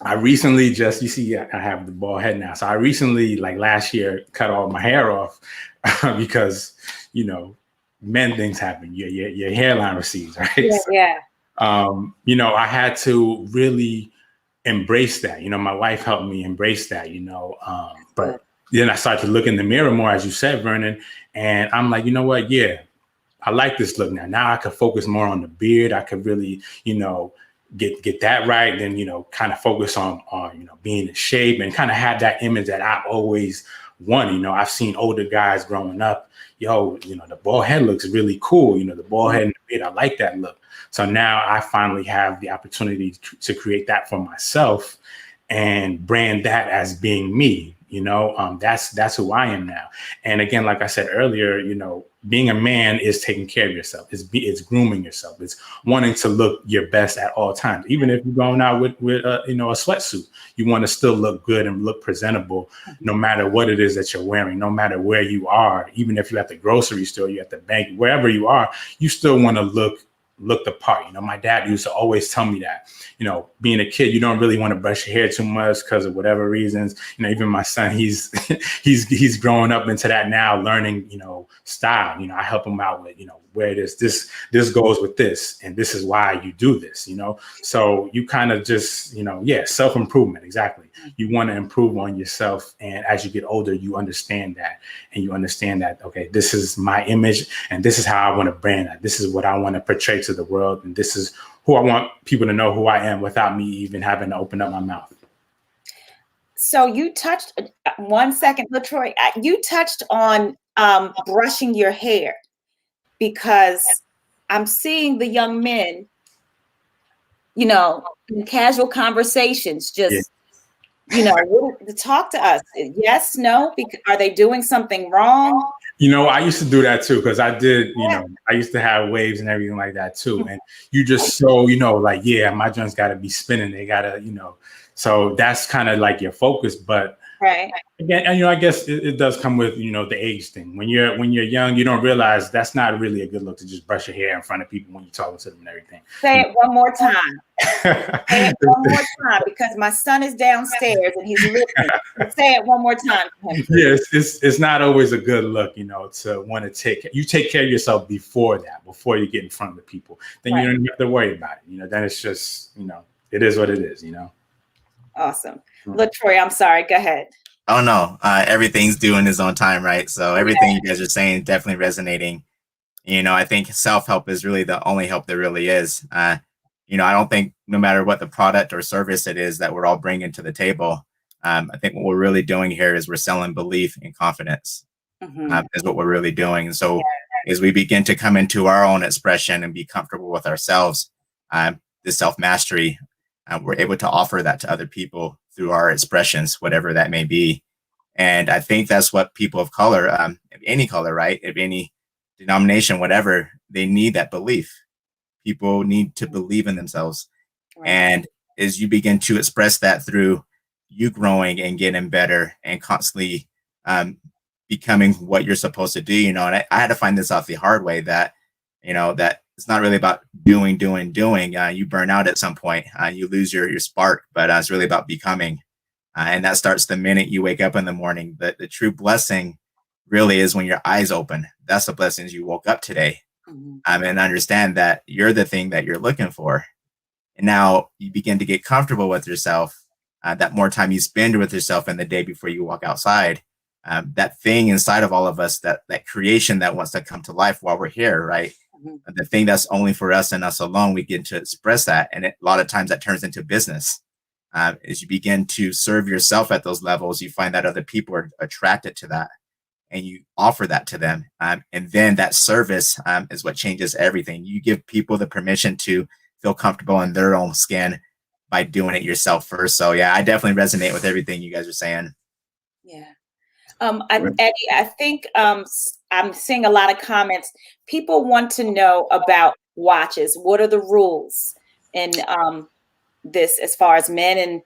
I recently you see I have the bald head now. So I recently, like last year, cut all my hair off because men things happen. Your hairline recedes, right? Yeah. I had to really embrace that. My wife helped me embrace that, but then I started to look in the mirror more, as you said, Vernon, and I'm like, you know what? Yeah, I like this look now. Now I could focus more on the beard. I could really, get that right. Then, kind of focus on being in shape and kind of have that image that I've always wanted. I've seen older guys growing up, the bald head looks really cool. The bald head and the beard, I like that look. So now I finally have the opportunity to create that for myself and brand that as being me. That's who I am now. And again, like I said earlier, being a man is taking care of yourself. It's grooming yourself. It's wanting to look your best at all times. Even if you're going out with a sweatsuit, you want to still look good and look presentable, no matter what it is that you're wearing, no matter where you are. Even if you're at the grocery store, you're at the bank, wherever you are, you still want to look the part. My dad used to always tell me that, being a kid, you don't really want to brush your hair too much because of whatever reasons. Even my son, he's growing up into that now, learning, style. I help him out with, where it is, this goes with this, and this is why you do this, So you kind of just, self-improvement. Exactly. You want to improve on yourself. And as you get older, you understand that, and you understand that, okay, this is my image and this is how I want to brand that. This is what I want to portray to the world. And this is who I want people to know who I am without me even having to open up my mouth. So you touched 1 second, LaTroy, you touched on brushing your hair, because I'm seeing the young men, in casual conversations, just, talk to us. Yes, no, because are they doing something wrong? I used to do that too, because I did, I used to have waves and everything like that too. And you just so, my joints got to be spinning. They got to, so that's kind of like your focus. But right. Again, and I guess it does come with the age thing. When you're young, you don't realize that's not really a good look to just brush your hair in front of people when you're talking to them and everything. Say it one more time. Say it one more time, because my son is downstairs and he's listening. Say it one more time. Yes, it's not always a good look, to want to take care of yourself before you get in front of the people. Then you don't have to worry about it. Then it's just, it is what it is. Awesome. LaTroy, I'm sorry. Go ahead. Oh no, everything's due in his own time, right? So everything you guys are saying is definitely resonating. I think self-help is really the only help there really is. I don't think no matter what the product or service it is that we're all bringing to the table, I think what we're really doing here is we're selling belief and confidence. Is what we're really doing. And so as we begin to come into our own expression and be comfortable with ourselves, the self-mastery, we're able to offer that to other people through our expressions, whatever that may be. And I think that's what people of color, of any color, right, of any denomination, whatever, they need that belief. People need to believe in themselves. Right. And as you begin to express that through you growing and getting better and constantly becoming what you're supposed to do, and I had to find this out the hard way, that, that it's not really about doing. You burn out at some point. You lose your spark, but it's really about becoming. And that starts the minute you wake up in the morning. The true blessing really is when your eyes open. That's the blessings you woke up today. And understand that you're the thing that you're looking for. And now you begin to get comfortable with yourself. That more time you spend with yourself in the day before you walk outside, that thing inside of all of us, that creation that wants to come to life while we're here, right? The thing that's only for us and us alone, we get to express that. And a lot of times that turns into business. As you begin to serve yourself at those levels, you find that other people are attracted to that, and you offer that to them. And then that service is what changes everything. You give people the permission to feel comfortable in their own skin by doing it yourself first. So yeah, I definitely resonate with everything you guys are saying. Yeah. Eddie, I think I'm seeing a lot of comments. People want to know about watches. What are the rules in this as far as men and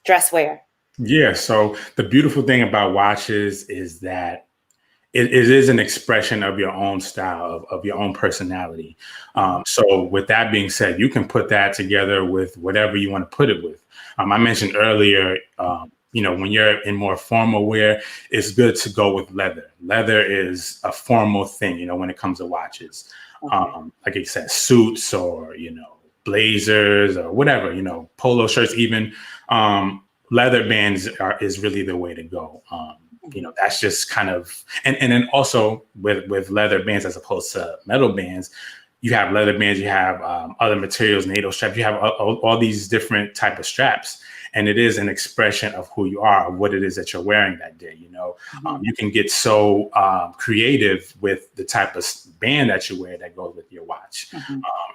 dress wear? Yeah. So the beautiful thing about watches is that it is an expression of your own style, of your own personality. So with that being said, you can put that together with whatever you want to put it with. I mentioned earlier, when you're in more formal wear, it's good to go with leather. Leather is a formal thing, when it comes to watches. Okay. Like I said, suits or, blazers or whatever, polo shirts, even leather bands is really the way to go. That's just kind of, and then also with leather bands as opposed to metal bands, you have leather bands, you have other materials, NATO straps, you have all these different type of straps. And it is an expression of who you are, of what it is that you're wearing that day. You can get so creative with the type of band that you wear that goes with your watch.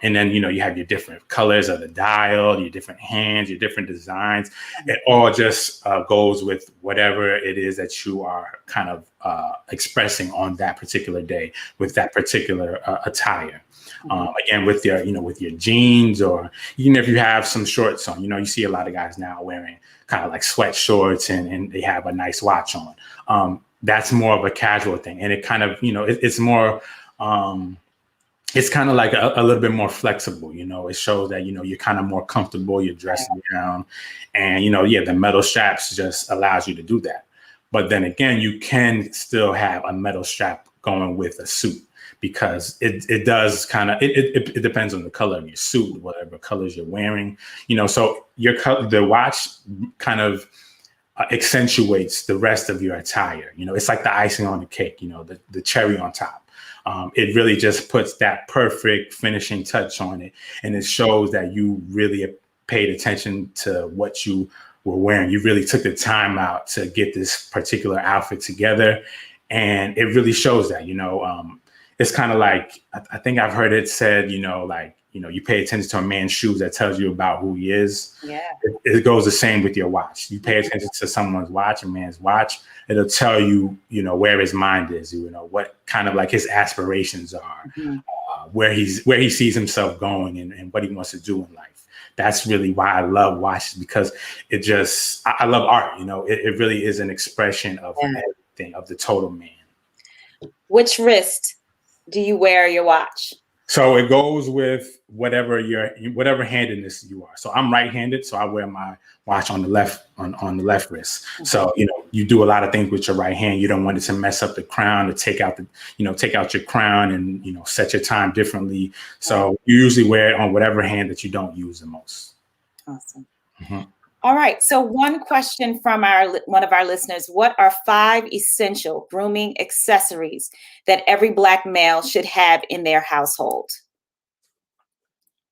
And then, you have your different colors of the dial, your different hands, your different designs. It all just goes with whatever it is that you are kind of expressing on that particular day with that particular attire. Again, with your jeans, or even if you have some shorts on, you see a lot of guys now wearing kind of like sweat shorts and they have a nice watch on. That's more of a casual thing. And it kind of, it's more, it's kind of like a little bit more flexible, it shows that, you're kind of more comfortable, you're dressing down, and, the metal straps just allows you to do that. But then again, you can still have a metal strap going with a suit, because it does kind of, it depends on the color of your suit, whatever colors you're wearing, so the watch kind of accentuates the rest of your attire. It's like the icing on the cake, the cherry on top. It really just puts that perfect finishing touch on it. And it shows that you really paid attention to what you were wearing. You really took the time out to get this particular outfit together. And it really shows that, it's kind of like, I think I've heard it said, you pay attention to a man's shoes, that tells you about who he is. Yeah. It goes the same with your watch. You pay attention to someone's watch, a man's watch, it'll tell you, where his mind is, what kind of like his aspirations are, where he sees himself going and what he wants to do in life. That's really why I love watches, because I love art. It really is an expression of everything, of the total man. Which wrist do you wear your watch? So it goes with whatever handedness you are. So I'm right-handed, so I wear my watch on the left on the left wrist. Okay. So you do a lot of things with your right hand. You don't want it to mess up the crown, to take out your crown and set your time differently. So you usually wear it on whatever hand that you don't use the most. Awesome. Mm-hmm. All right. So one question from one of our listeners: what are 5 essential grooming accessories that every Black male should have in their household?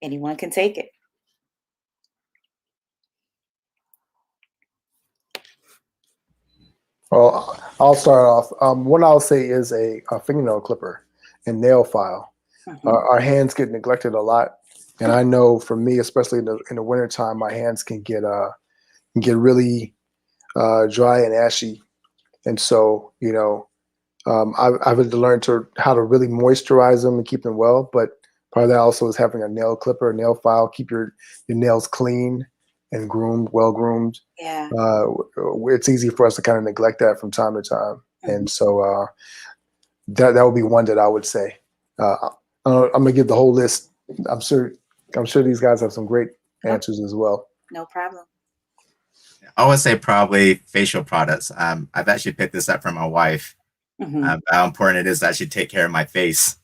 Anyone can take it. Well, I'll start off. One I'll say is a fingernail clipper and nail file. Our hands get neglected a lot. And I know for me, especially in the wintertime, my hands can get really dry and ashy. And so, I've had to learn how to really moisturize them and keep them well. But part of that also is having a nail clipper, a nail file, keep your nails clean and well groomed. Yeah. It's easy for us to kind of neglect that from time to time. And so that would be one that I would say. I'm gonna give the whole list. I'm sure these guys have some great answers as well. No problem. I would say probably facial products. I've actually picked this up from my wife. How important it is to actually take care of my face.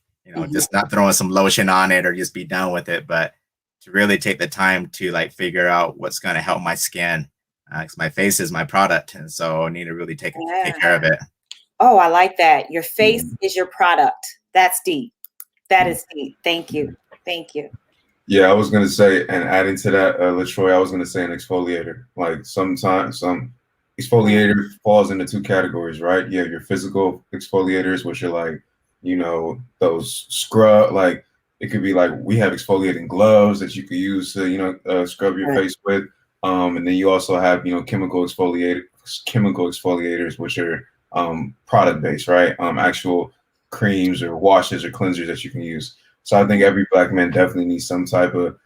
Just not throwing some lotion on it or just be done with it, but to really take the time to like figure out what's going to help my skin. Because my face is my product, and so I need to really take care of it. Oh, I like that. Your face is your product. That's deep. That is deep. Thank you. Thank you. Yeah, I was gonna say, and adding to that, LaTroy, I was gonna say an exfoliator. Like sometimes some exfoliator falls into two categories, right? You have your physical exfoliators, which are like, those scrub, like it could be like we have exfoliating gloves that you could use to, scrub your face with. And then you also have, chemical exfoliators, which are product based, right? Actual creams or washes or cleansers that you can use. So I think every Black man definitely needs some type of,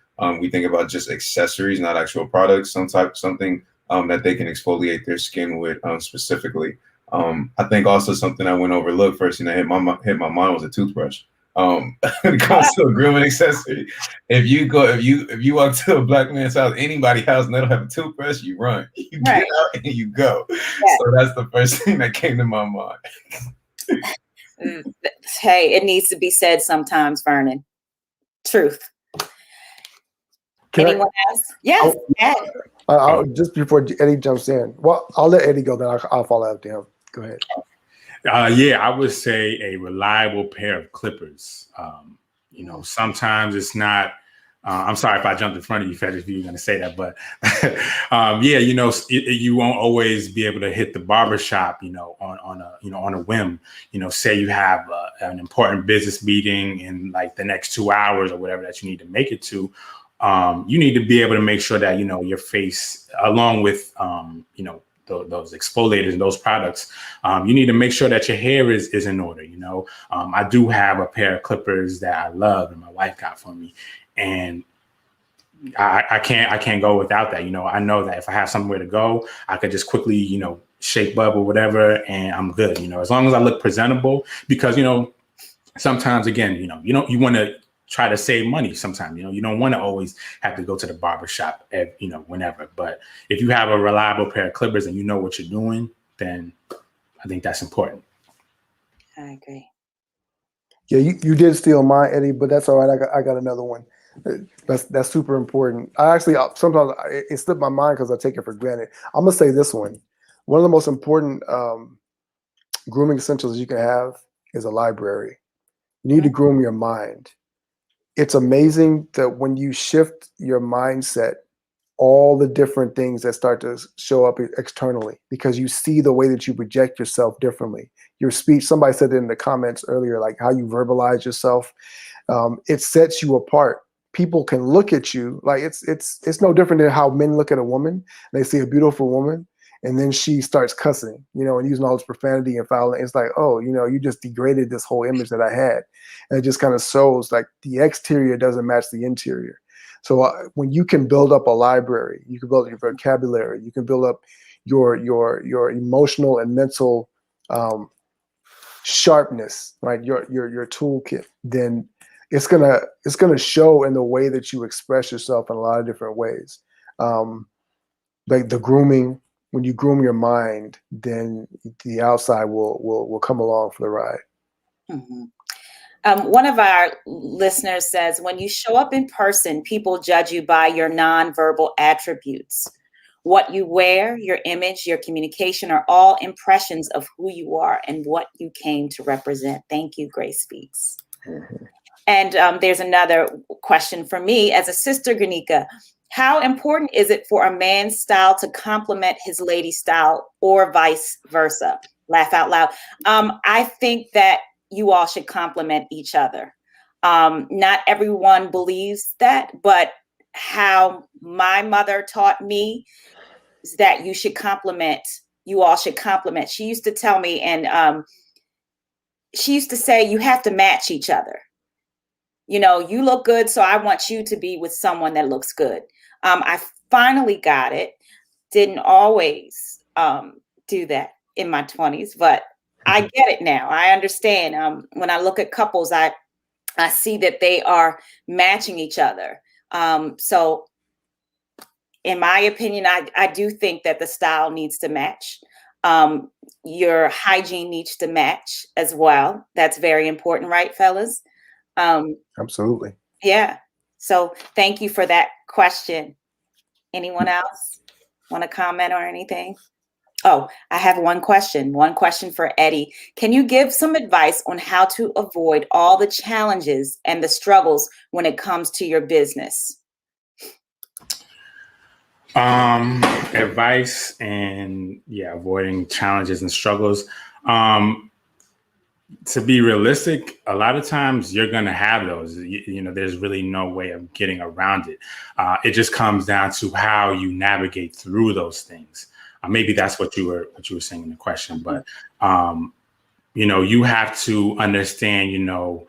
we think about just accessories, not actual products, something that they can exfoliate their skin with specifically. I think also something I went overlooked first, hit my mind was a toothbrush. When it comes to a grooming accessory, if you walk to a Black man's house, anybody's house, and they don't have a toothbrush, you run, you get out and you go. So that's the first thing that came to my mind. Hey, it needs to be said sometimes, Vernon. Truth. Anyone else? Yes. Just before Eddie jumps in, well, I'll let Eddie go, then I'll follow after him. Go ahead. I would say a reliable pair of clippers. Sometimes it's not. I'm sorry if I jumped in front of you, Fetish, if you were going to say that, but you won't always be able to hit the barbershop, on a whim. Say you have an important business meeting in like the next 2 hours or whatever that you need to make it to. You need to be able to make sure that your face, along with those exfoliators and those products, you need to make sure that your hair is in order. I do have a pair of clippers that I love and my wife got for me. And I can't go without that. I know that if I have somewhere to go, I could just quickly, shape up or whatever, and I'm good. As long as I look presentable, because, sometimes again, you want to try to save money sometimes, you don't want to always have to go to the barbershop, whenever. But if you have a reliable pair of clippers and you know what you're doing, then I think that's important. I agree. Yeah, you did steal mine, Eddie, but that's all right. I got another one. That's super important. I actually sometimes it slipped my mind because I take it for granted. I'm gonna say this one. One of the most important grooming essentials you can have is a library. You need to groom your mind. It's amazing that when you shift your mindset, all the different things that start to show up externally, because you see the way that you project yourself differently. Your speech, somebody said it in the comments earlier, like how you verbalize yourself, it sets you apart. People can look at you like it's no different than how men look at a woman. They see a beautiful woman, and then she starts cussing, and using all this profanity and foul. It's like, oh, you just degraded this whole image that I had, and it just kind of shows like the exterior doesn't match the interior. So when you can build up a library, you can build up your vocabulary, you can build up your emotional and mental sharpness, right? Your toolkit, then it's gonna show in the way that you express yourself in a lot of different ways. Like the grooming, when you groom your mind, then the outside will come along for the ride. Mm-hmm. One of our listeners says, when you show up in person, people judge you by your nonverbal attributes. What you wear, your image, your communication are all impressions of who you are and what you came to represent. Thank you, Grace Speaks. Mm-hmm. And there's another question for me as a sister, Ganika. How important is it for a man's style to complement his lady style or vice versa? Laugh out loud. I think that you all should complement each other. Not everyone believes that, but how my mother taught me is that you all should complement. She used to tell me, and she used to say, you have to match each other. You look good, so I want you to be with someone that looks good. I finally got it. Didn't always do that in my 20s, but I get it now. I understand. When I look at couples, I I see that they are matching each other. So in my opinion, I do think that the style needs to match. Your hygiene needs to match as well. That's very important, right, fellas? Absolutely. Yeah. So thank you for that question. Anyone else want to comment or anything? Oh, I have one question for Eddie. Can you give some advice on how to avoid all the challenges and the struggles when it comes to your business? Advice and avoiding challenges and struggles. To be realistic, a lot of times you're going to have those. There's really no way of getting around it. It just comes down to how you navigate through those things. Maybe that's what you were saying in the question, but you have to understand.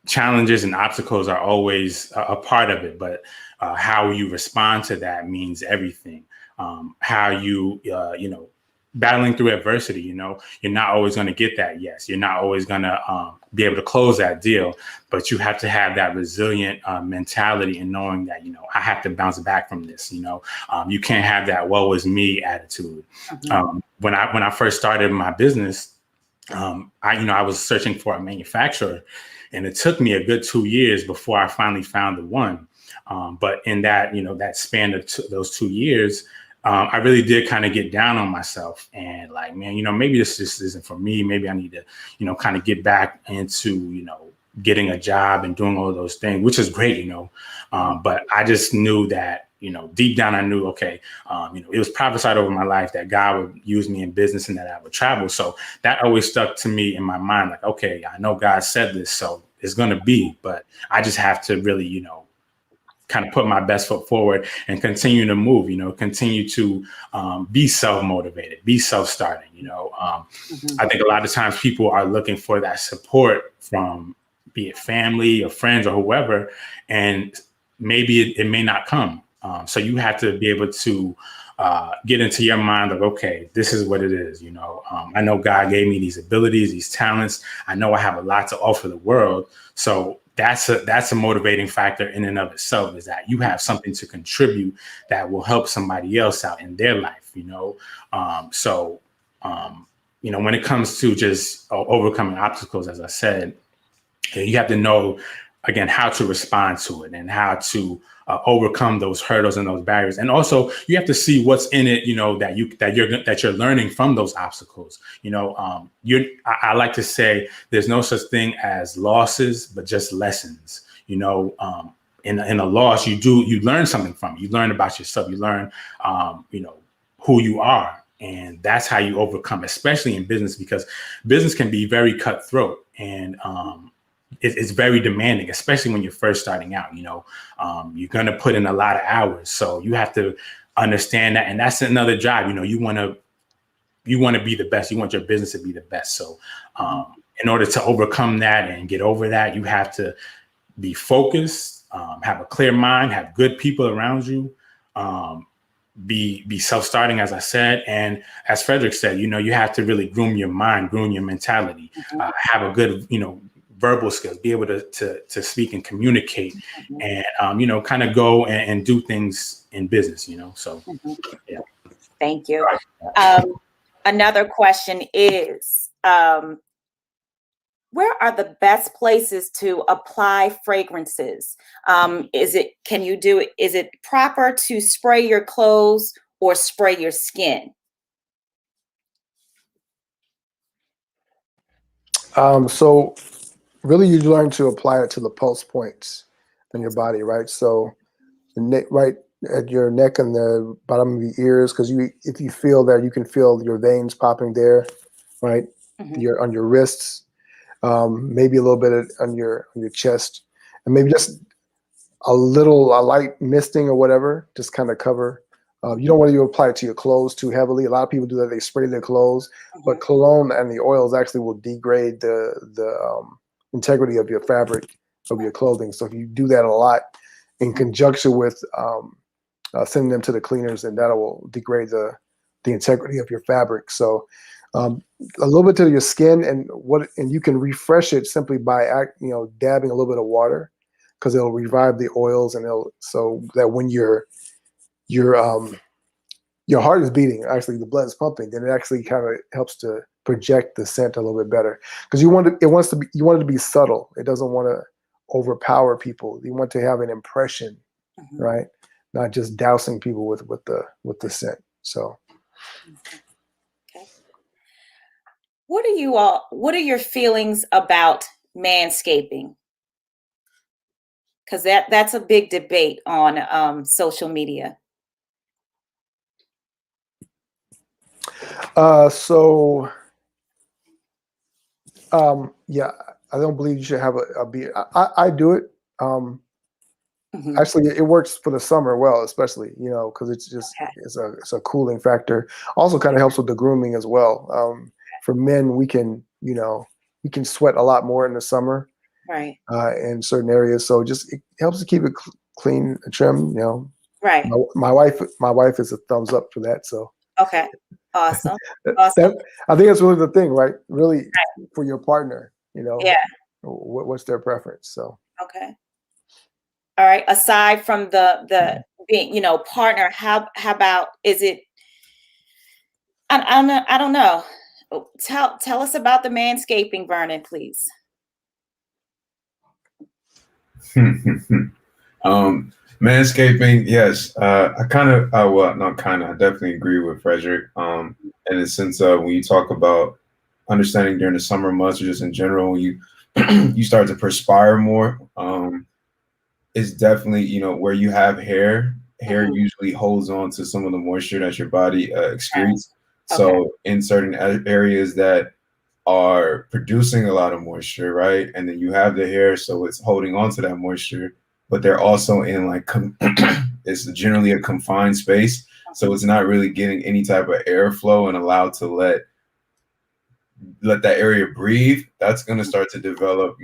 Challenges and obstacles are always a part of it, but how you respond to that means everything. How you battling through adversity, you're not always going to get that yes. You're not always going to be able to close that deal, but you have to have that resilient mentality and knowing that, I have to bounce back from this. You can't have that woe is me attitude. When I first started my business, I was searching for a manufacturer, and it took me a good 2 years before I finally found the one. But in that, that span of those 2 years, I really did kind of get down on myself and like, man, maybe this just isn't for me. Maybe I need to, kind of get back into, getting a job and doing all of those things, which is great, but I just knew that, deep down, I knew, okay, it was prophesied over my life that God would use me in business and that I would travel. So that always stuck to me in my mind. Like, okay, I know God said this, so it's going to be, but I just have to really, kind of put my best foot forward and continue to move, continue to be self-motivated, be self-starting, I think a lot of times people are looking for that support from be it family or friends or whoever, and maybe it may not come. So you have to be able to get into your mind of, okay, this is what it is. I know God gave me these abilities, these talents. I know I have a lot to offer the world. So that's a motivating factor in and of itself, is that you have something to contribute that will help somebody else out in their life, when it comes to just overcoming obstacles, as I said, you have to know, again, how to respond to it and how to overcome those hurdles and those barriers. And also you have to see what's in it, that you're learning from those obstacles. I like to say there's no such thing as losses, but just lessons. In a loss, you learn something from it. You learn about yourself. You learn, who you are. And that's how you overcome, especially in business, because business can be very cutthroat and, it's very demanding, especially when you're first starting out. You're going to put in a lot of hours, so you have to understand that, and that's another job. You want to be the best. You want your business to be the best. So, in order to overcome that and get over that, you have to be focused, have a clear mind, have good people around you, be self-starting, as I said, and as Frederick said, you have to really groom your mind, groom your mentality, have a good, verbal skills, be able to speak and communicate, and kind of go and do things in business. So yeah. Thank you. Another question is, where are the best places to apply fragrances? Is it proper to spray your clothes or spray your skin? So really you learn to apply it to the pulse points in your body, right? So the neck, right at your neck and the bottom of your ears, because if you feel that, you can feel your veins popping there, right? On your wrists, maybe a little bit on your chest, and maybe just a light misting or whatever, just kind of cover. You don't want to apply it to your clothes too heavily. A lot of people do that. They spray their clothes, but cologne and the oils actually will degrade the integrity of your fabric, of your clothing. So if you do that a lot in conjunction with sending them to the cleaners, and that will degrade the integrity of your fabric. So A little bit to your skin, and you can refresh it simply by dabbing a little bit of water, because it'll revive the oils, and so that when your heart is beating, actually the blood is pumping, then it actually kind of helps to project the scent a little bit better, because you want it to be subtle. It doesn't want to overpower people. You want to have an impression, right? Not just dousing people with the scent. So. Okay. What are your feelings about manscaping? Because that's a big debate on social media. Yeah, I don't believe you should have a beard. I do it. Actually, it works for the summer well, especially, because it's just it's a cooling factor. Also, kind of helps with the grooming as well. For men, we can sweat a lot more in the summer, right? In certain areas, so it helps to keep it clean, trim. Right. My wife is a thumbs up for that. So okay, awesome. Awesome. I think that's really the thing, right? Really, for your partner, Yeah. what's their preference? So okay. All right. Aside from the being, partner, how about, is it? I don't know. Tell us about the manscaping, Vernon, please. Manscaping, yes. I definitely agree with Frederick. In the sense of, when you talk about understanding during the summer months, or just in general, when you you start to perspire more. It's definitely, where you have hair usually holds on to some of the moisture that your body excretes. So in certain areas that are producing a lot of moisture, right? And then you have the hair, so it's holding on to that moisture, but they're also in it's generally a confined space. So it's not really getting any type of airflow and allowed to let that area breathe. That's going to start to develop,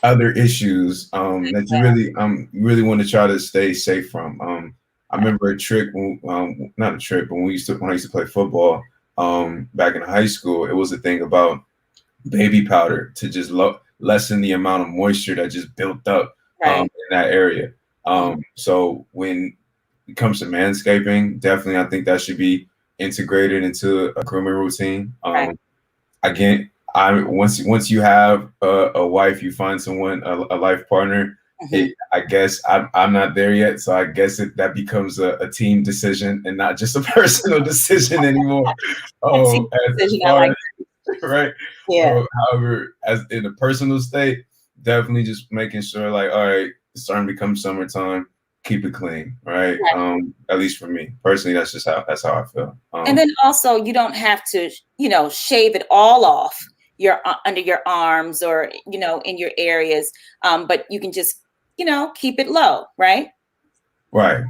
other issues that you really want to try to stay safe from. I remember a trick, not a trick, but when I used to play football back in high school, it was a thing about baby powder to just lessen the amount of moisture that just built up in that area. So when it comes to manscaping, definitely I think that should be integrated into a grooming routine. Again, once you have a wife, you find someone, a life partner. I guess I'm not there yet, so I guess that becomes a team decision and not just a personal decision anymore. Right? Yeah. However, as in a personal state, definitely just making sure, all right, it's starting to become summertime. Keep it clean, right? At least for me personally, that's how I feel. And then also, you don't have to, shave it all off under your arms or in your areas, but you can just keep it low, right? Right.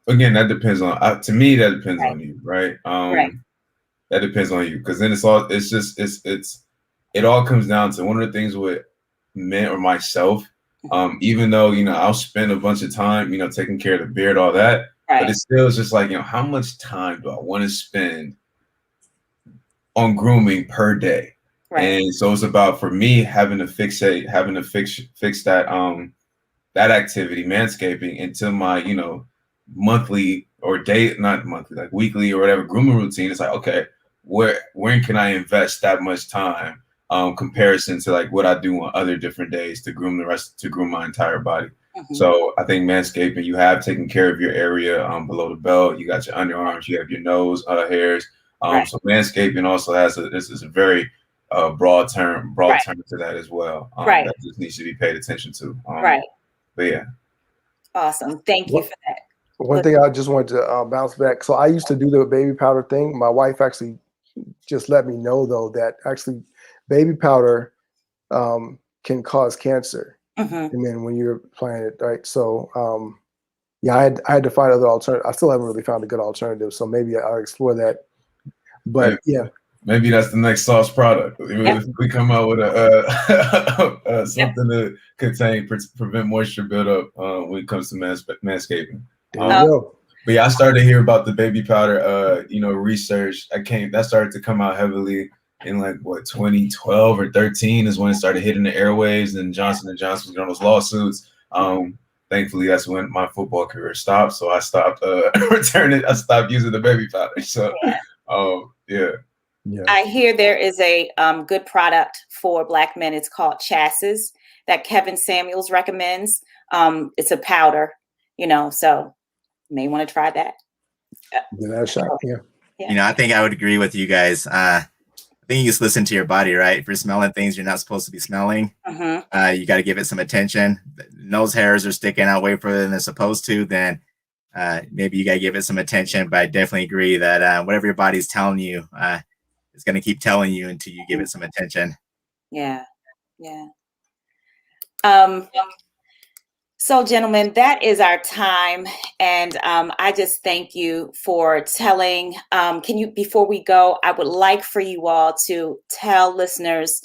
Again, that depends on to me. That depends on you, right? That depends on you, because then it all comes down to one of the things with men or myself. Even though I'll spend a bunch of time taking care of the beard, all that, but it still is just how much time do I want to spend on grooming per day? And so it's about, for me, having to fix that that activity, manscaping, into my monthly or not monthly, like weekly or whatever grooming routine. It's okay, when can I invest that much time comparison to what I do on other different days to groom my entire body. So I think manscaping, you have taken care of your area below the belt. You got your underarms, you have your nose hairs. So manscaping also has this is a very broad term to that as well. That just needs to be paid attention to. But yeah. Awesome. Thank you for that. One thing I just wanted to bounce back. So I used to do the baby powder thing. My wife actually just let me know, though, that actually baby powder can cause cancer. And then when you're applying it, right? So I had to find other alternatives. I still haven't really found a good alternative. So maybe I'll explore that. But maybe that's the next sauce product. If we come out with something to prevent moisture buildup when it comes to manscaping. There you go. But yeah, I started to hear about the baby powder, research. That started to come out heavily in like 2012 or 13 is when it started hitting the airwaves, and Johnson & Johnson was getting those lawsuits. Thankfully, that's when my football career stopped. So I stopped returning. I stopped using the baby powder. So, yeah. I hear there is a good product for Black men. It's called Chassis that Kevin Samuels recommends. It's a powder, so you may want to try that. Give that a shot. Yeah. I think I would agree with you guys. I think you just listen to your body, right? If you're smelling things you're not supposed to be smelling, you got to give it some attention. Nose hairs are sticking out way further than they're supposed to, then maybe you got to give it some attention. But I definitely agree that whatever your body's telling you, it's going to keep telling you until you give it some attention. Yeah. So, gentlemen, that is our time. And I just thank you for telling. Before we go, I would like for you all to tell listeners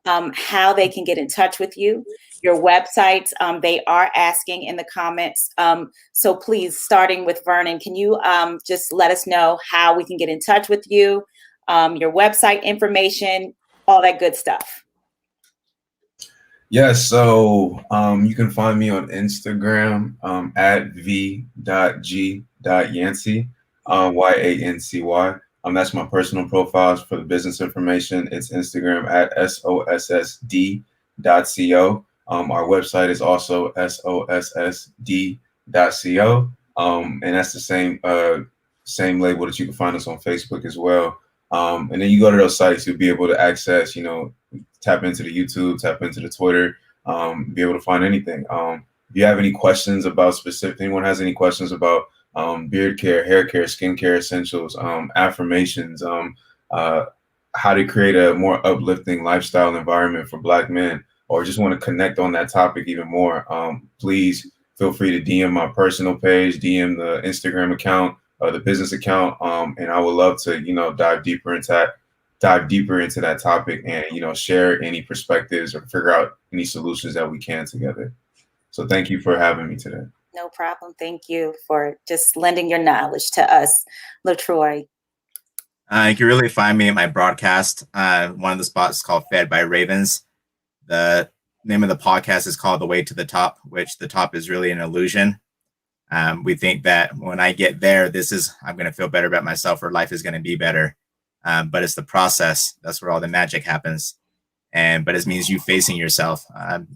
how they can get in touch with you, your websites. They are asking in the comments. So please, starting with Vernon, can you just let us know how we can get in touch with you, your website information, all that good stuff? Yeah, so you can find me on Instagram at v.g.yancey, Yancy. That's my personal profiles. For the business information, it's Instagram at sossd.co. Our website is also sossd.co. And that's the same label that you can find us on Facebook as well. And then you go to those sites, you'll be able to access, tap into the YouTube, tap into the Twitter, be able to find anything. If you have any questions about anyone has any questions about beard care, hair care, skin care essentials, affirmations, how to create a more uplifting lifestyle environment for Black men, or just want to connect on that topic even more, please feel free to DM my personal page, DM the Instagram account, the business account, and I would love to, dive deeper into that topic and, share any perspectives or figure out any solutions that we can together. So thank you for having me today. No problem. Thank you for just lending your knowledge to us, LaTroy. You can really find me at my broadcast. One of the spots is called Fed by Ravens. The name of the podcast is called The Way to the Top, which the top is really an illusion. We think that when I get there, I'm going to feel better about myself, or life is going to be better. But it's the process. That's where all the magic happens. But it means you facing yourself,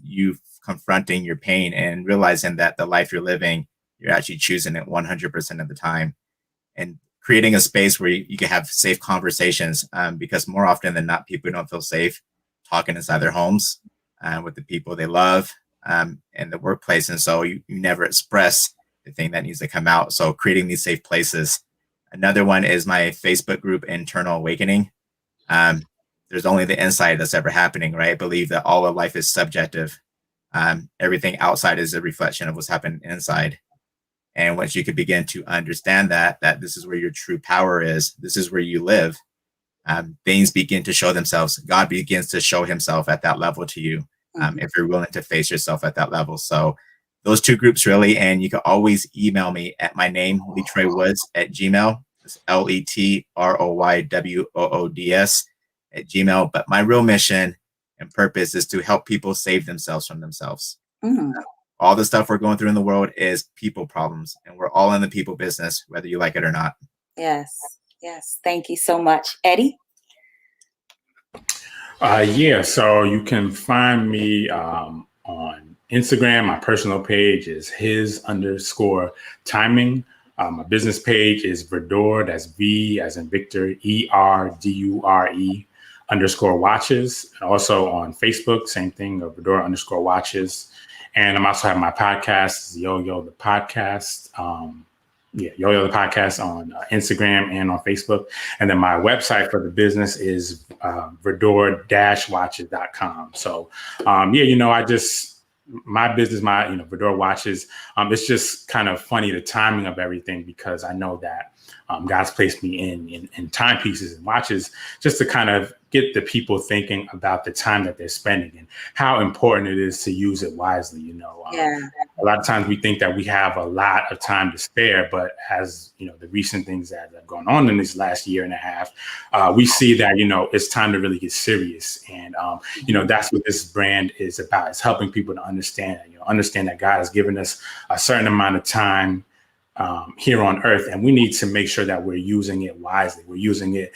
you confronting your pain and realizing that the life you're living, you're actually choosing it 100% of the time, and creating a space where you can have safe conversations. Because more often than not, people don't feel safe talking inside their homes with the people they love in the workplace. And so you never express the thing that needs to come out. So creating these safe places. Another one is my Facebook group, Internal Awakening. There's only the inside that's ever happening, right? I believe that all of life is subjective. Everything outside is a reflection of what's happening inside. And once you could begin to understand that this is where your true power is, this is where you live, things begin to show themselves. God begins to show himself at that level to you, if you're willing to face yourself at that level. So those two groups really, and you can always email me at my name, LeTroyWoods@gmail.com. It's LeTroyWoods@gmail.com. But my real mission and purpose is to help people save themselves from themselves. All the stuff we're going through in the world is people problems, and we're all in the people business, whether you like it or not. Yes. Thank you so much. Eddie? So you can find me on Instagram. My personal page is his_timing. My business page is Verdure, that's V as in Victor, ERDURE_watches. Also on Facebook, same thing, Verdure_watches. And I'm also having my podcast, Yo the Podcast. Yo the Podcast on Instagram and on Facebook. And then my website for the business is verdure-watches.com. So my business, Verdure Watches, it's just kind of funny, the timing of everything, because I know that God's placed me in timepieces and watches just to kind of get the people thinking about the time that they're spending and how important it is to use it wisely, a lot of times we think that we have a lot of time to spare, but as the recent things that have gone on in this last year and a half, we see that it's time to really get serious. And that's what this brand is about. It's helping people to understand that God has given us a certain amount of time here on earth, and we need to make sure that we're using it wisely. We're using it,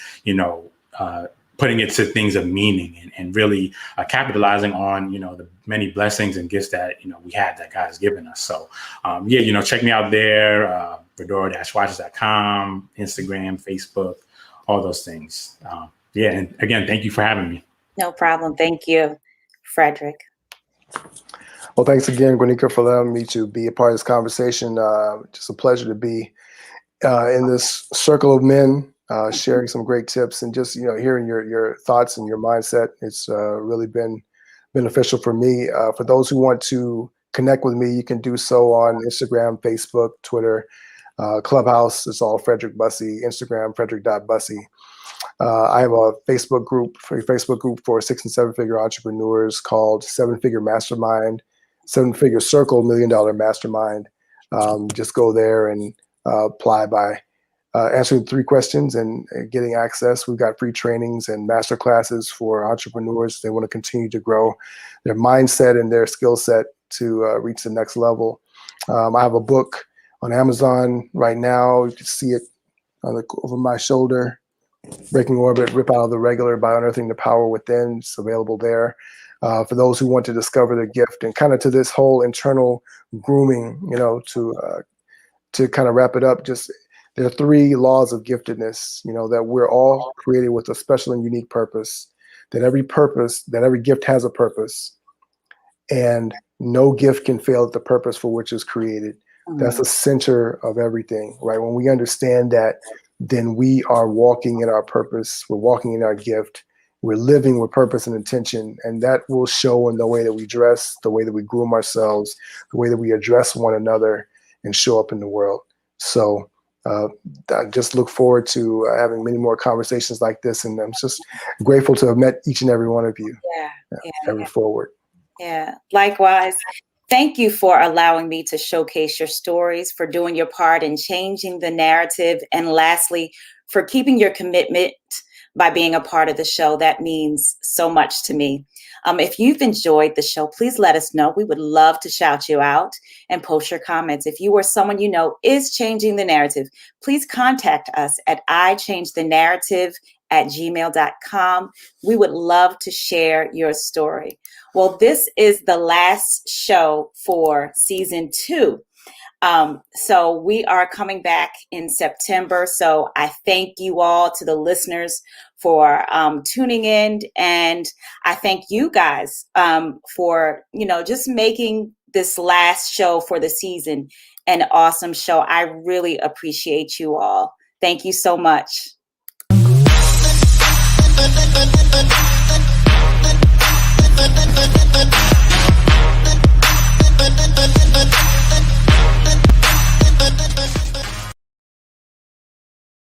putting it to things of meaning and really capitalizing on, the many blessings and gifts that, we have that God has given us. So, check me out there, fedora-watches.com, Instagram, Facebook, all those things. And again, thank you for having me. No problem. Thank you, Frederick. Well, thanks again, Gwanika, for allowing me to be a part of this conversation. Just a pleasure to be in this circle of men, sharing some great tips and just hearing your thoughts and your mindset. It's really been beneficial for me. For those who want to connect with me, you can do so on Instagram, Facebook, Twitter, Clubhouse. It's all Frederick Bussey. Instagram, frederick.bussey. I have a Facebook group for 6 and 7 figure entrepreneurs called 7 Figure Mastermind, 7 Figure Circle, $1 Million Mastermind. Just go there and apply by answering 3 questions and getting access. We've got free trainings and master classes for entrepreneurs. They want to continue to grow their mindset and their skill set to reach the next level. I have a book on Amazon right now. You can see it over my shoulder. Breaking Orbit, Rip Out of the Regular by Unearthing the Power Within. It's available there. For those who want to discover their gift and kind of to this whole internal grooming, to kind of wrap it up, just there are 3 laws of giftedness, that we're all created with a special and unique purpose, that every gift has a purpose, and no gift can fail at the purpose for which it's created. That's the center of everything, right? When we understand that, then we are walking in our purpose. We're walking in our gift. We're living with purpose and intention. And that will show in the way that we dress, the way that we groom ourselves, the way that we address one another and show up in the world. So I just look forward to having many more conversations like this. And I'm just grateful to have met each and every one of you. Carry forward. Yeah, likewise. Thank you for allowing me to showcase your stories, for doing your part in changing the narrative, and lastly, for keeping your commitment by being a part of the show. That means so much to me. If you've enjoyed the show, please let us know. We would love to shout you out and post your comments. If you or someone you know is changing the narrative, please contact us at ichangethenarrative@gmail.com. We would love to share your story. Well, this is the last show for season 2. So we are coming back in September. So I thank you all, to the listeners, for tuning in. And I thank you guys for, just making this last show for the season an awesome show. I really appreciate you all. Thank you so much.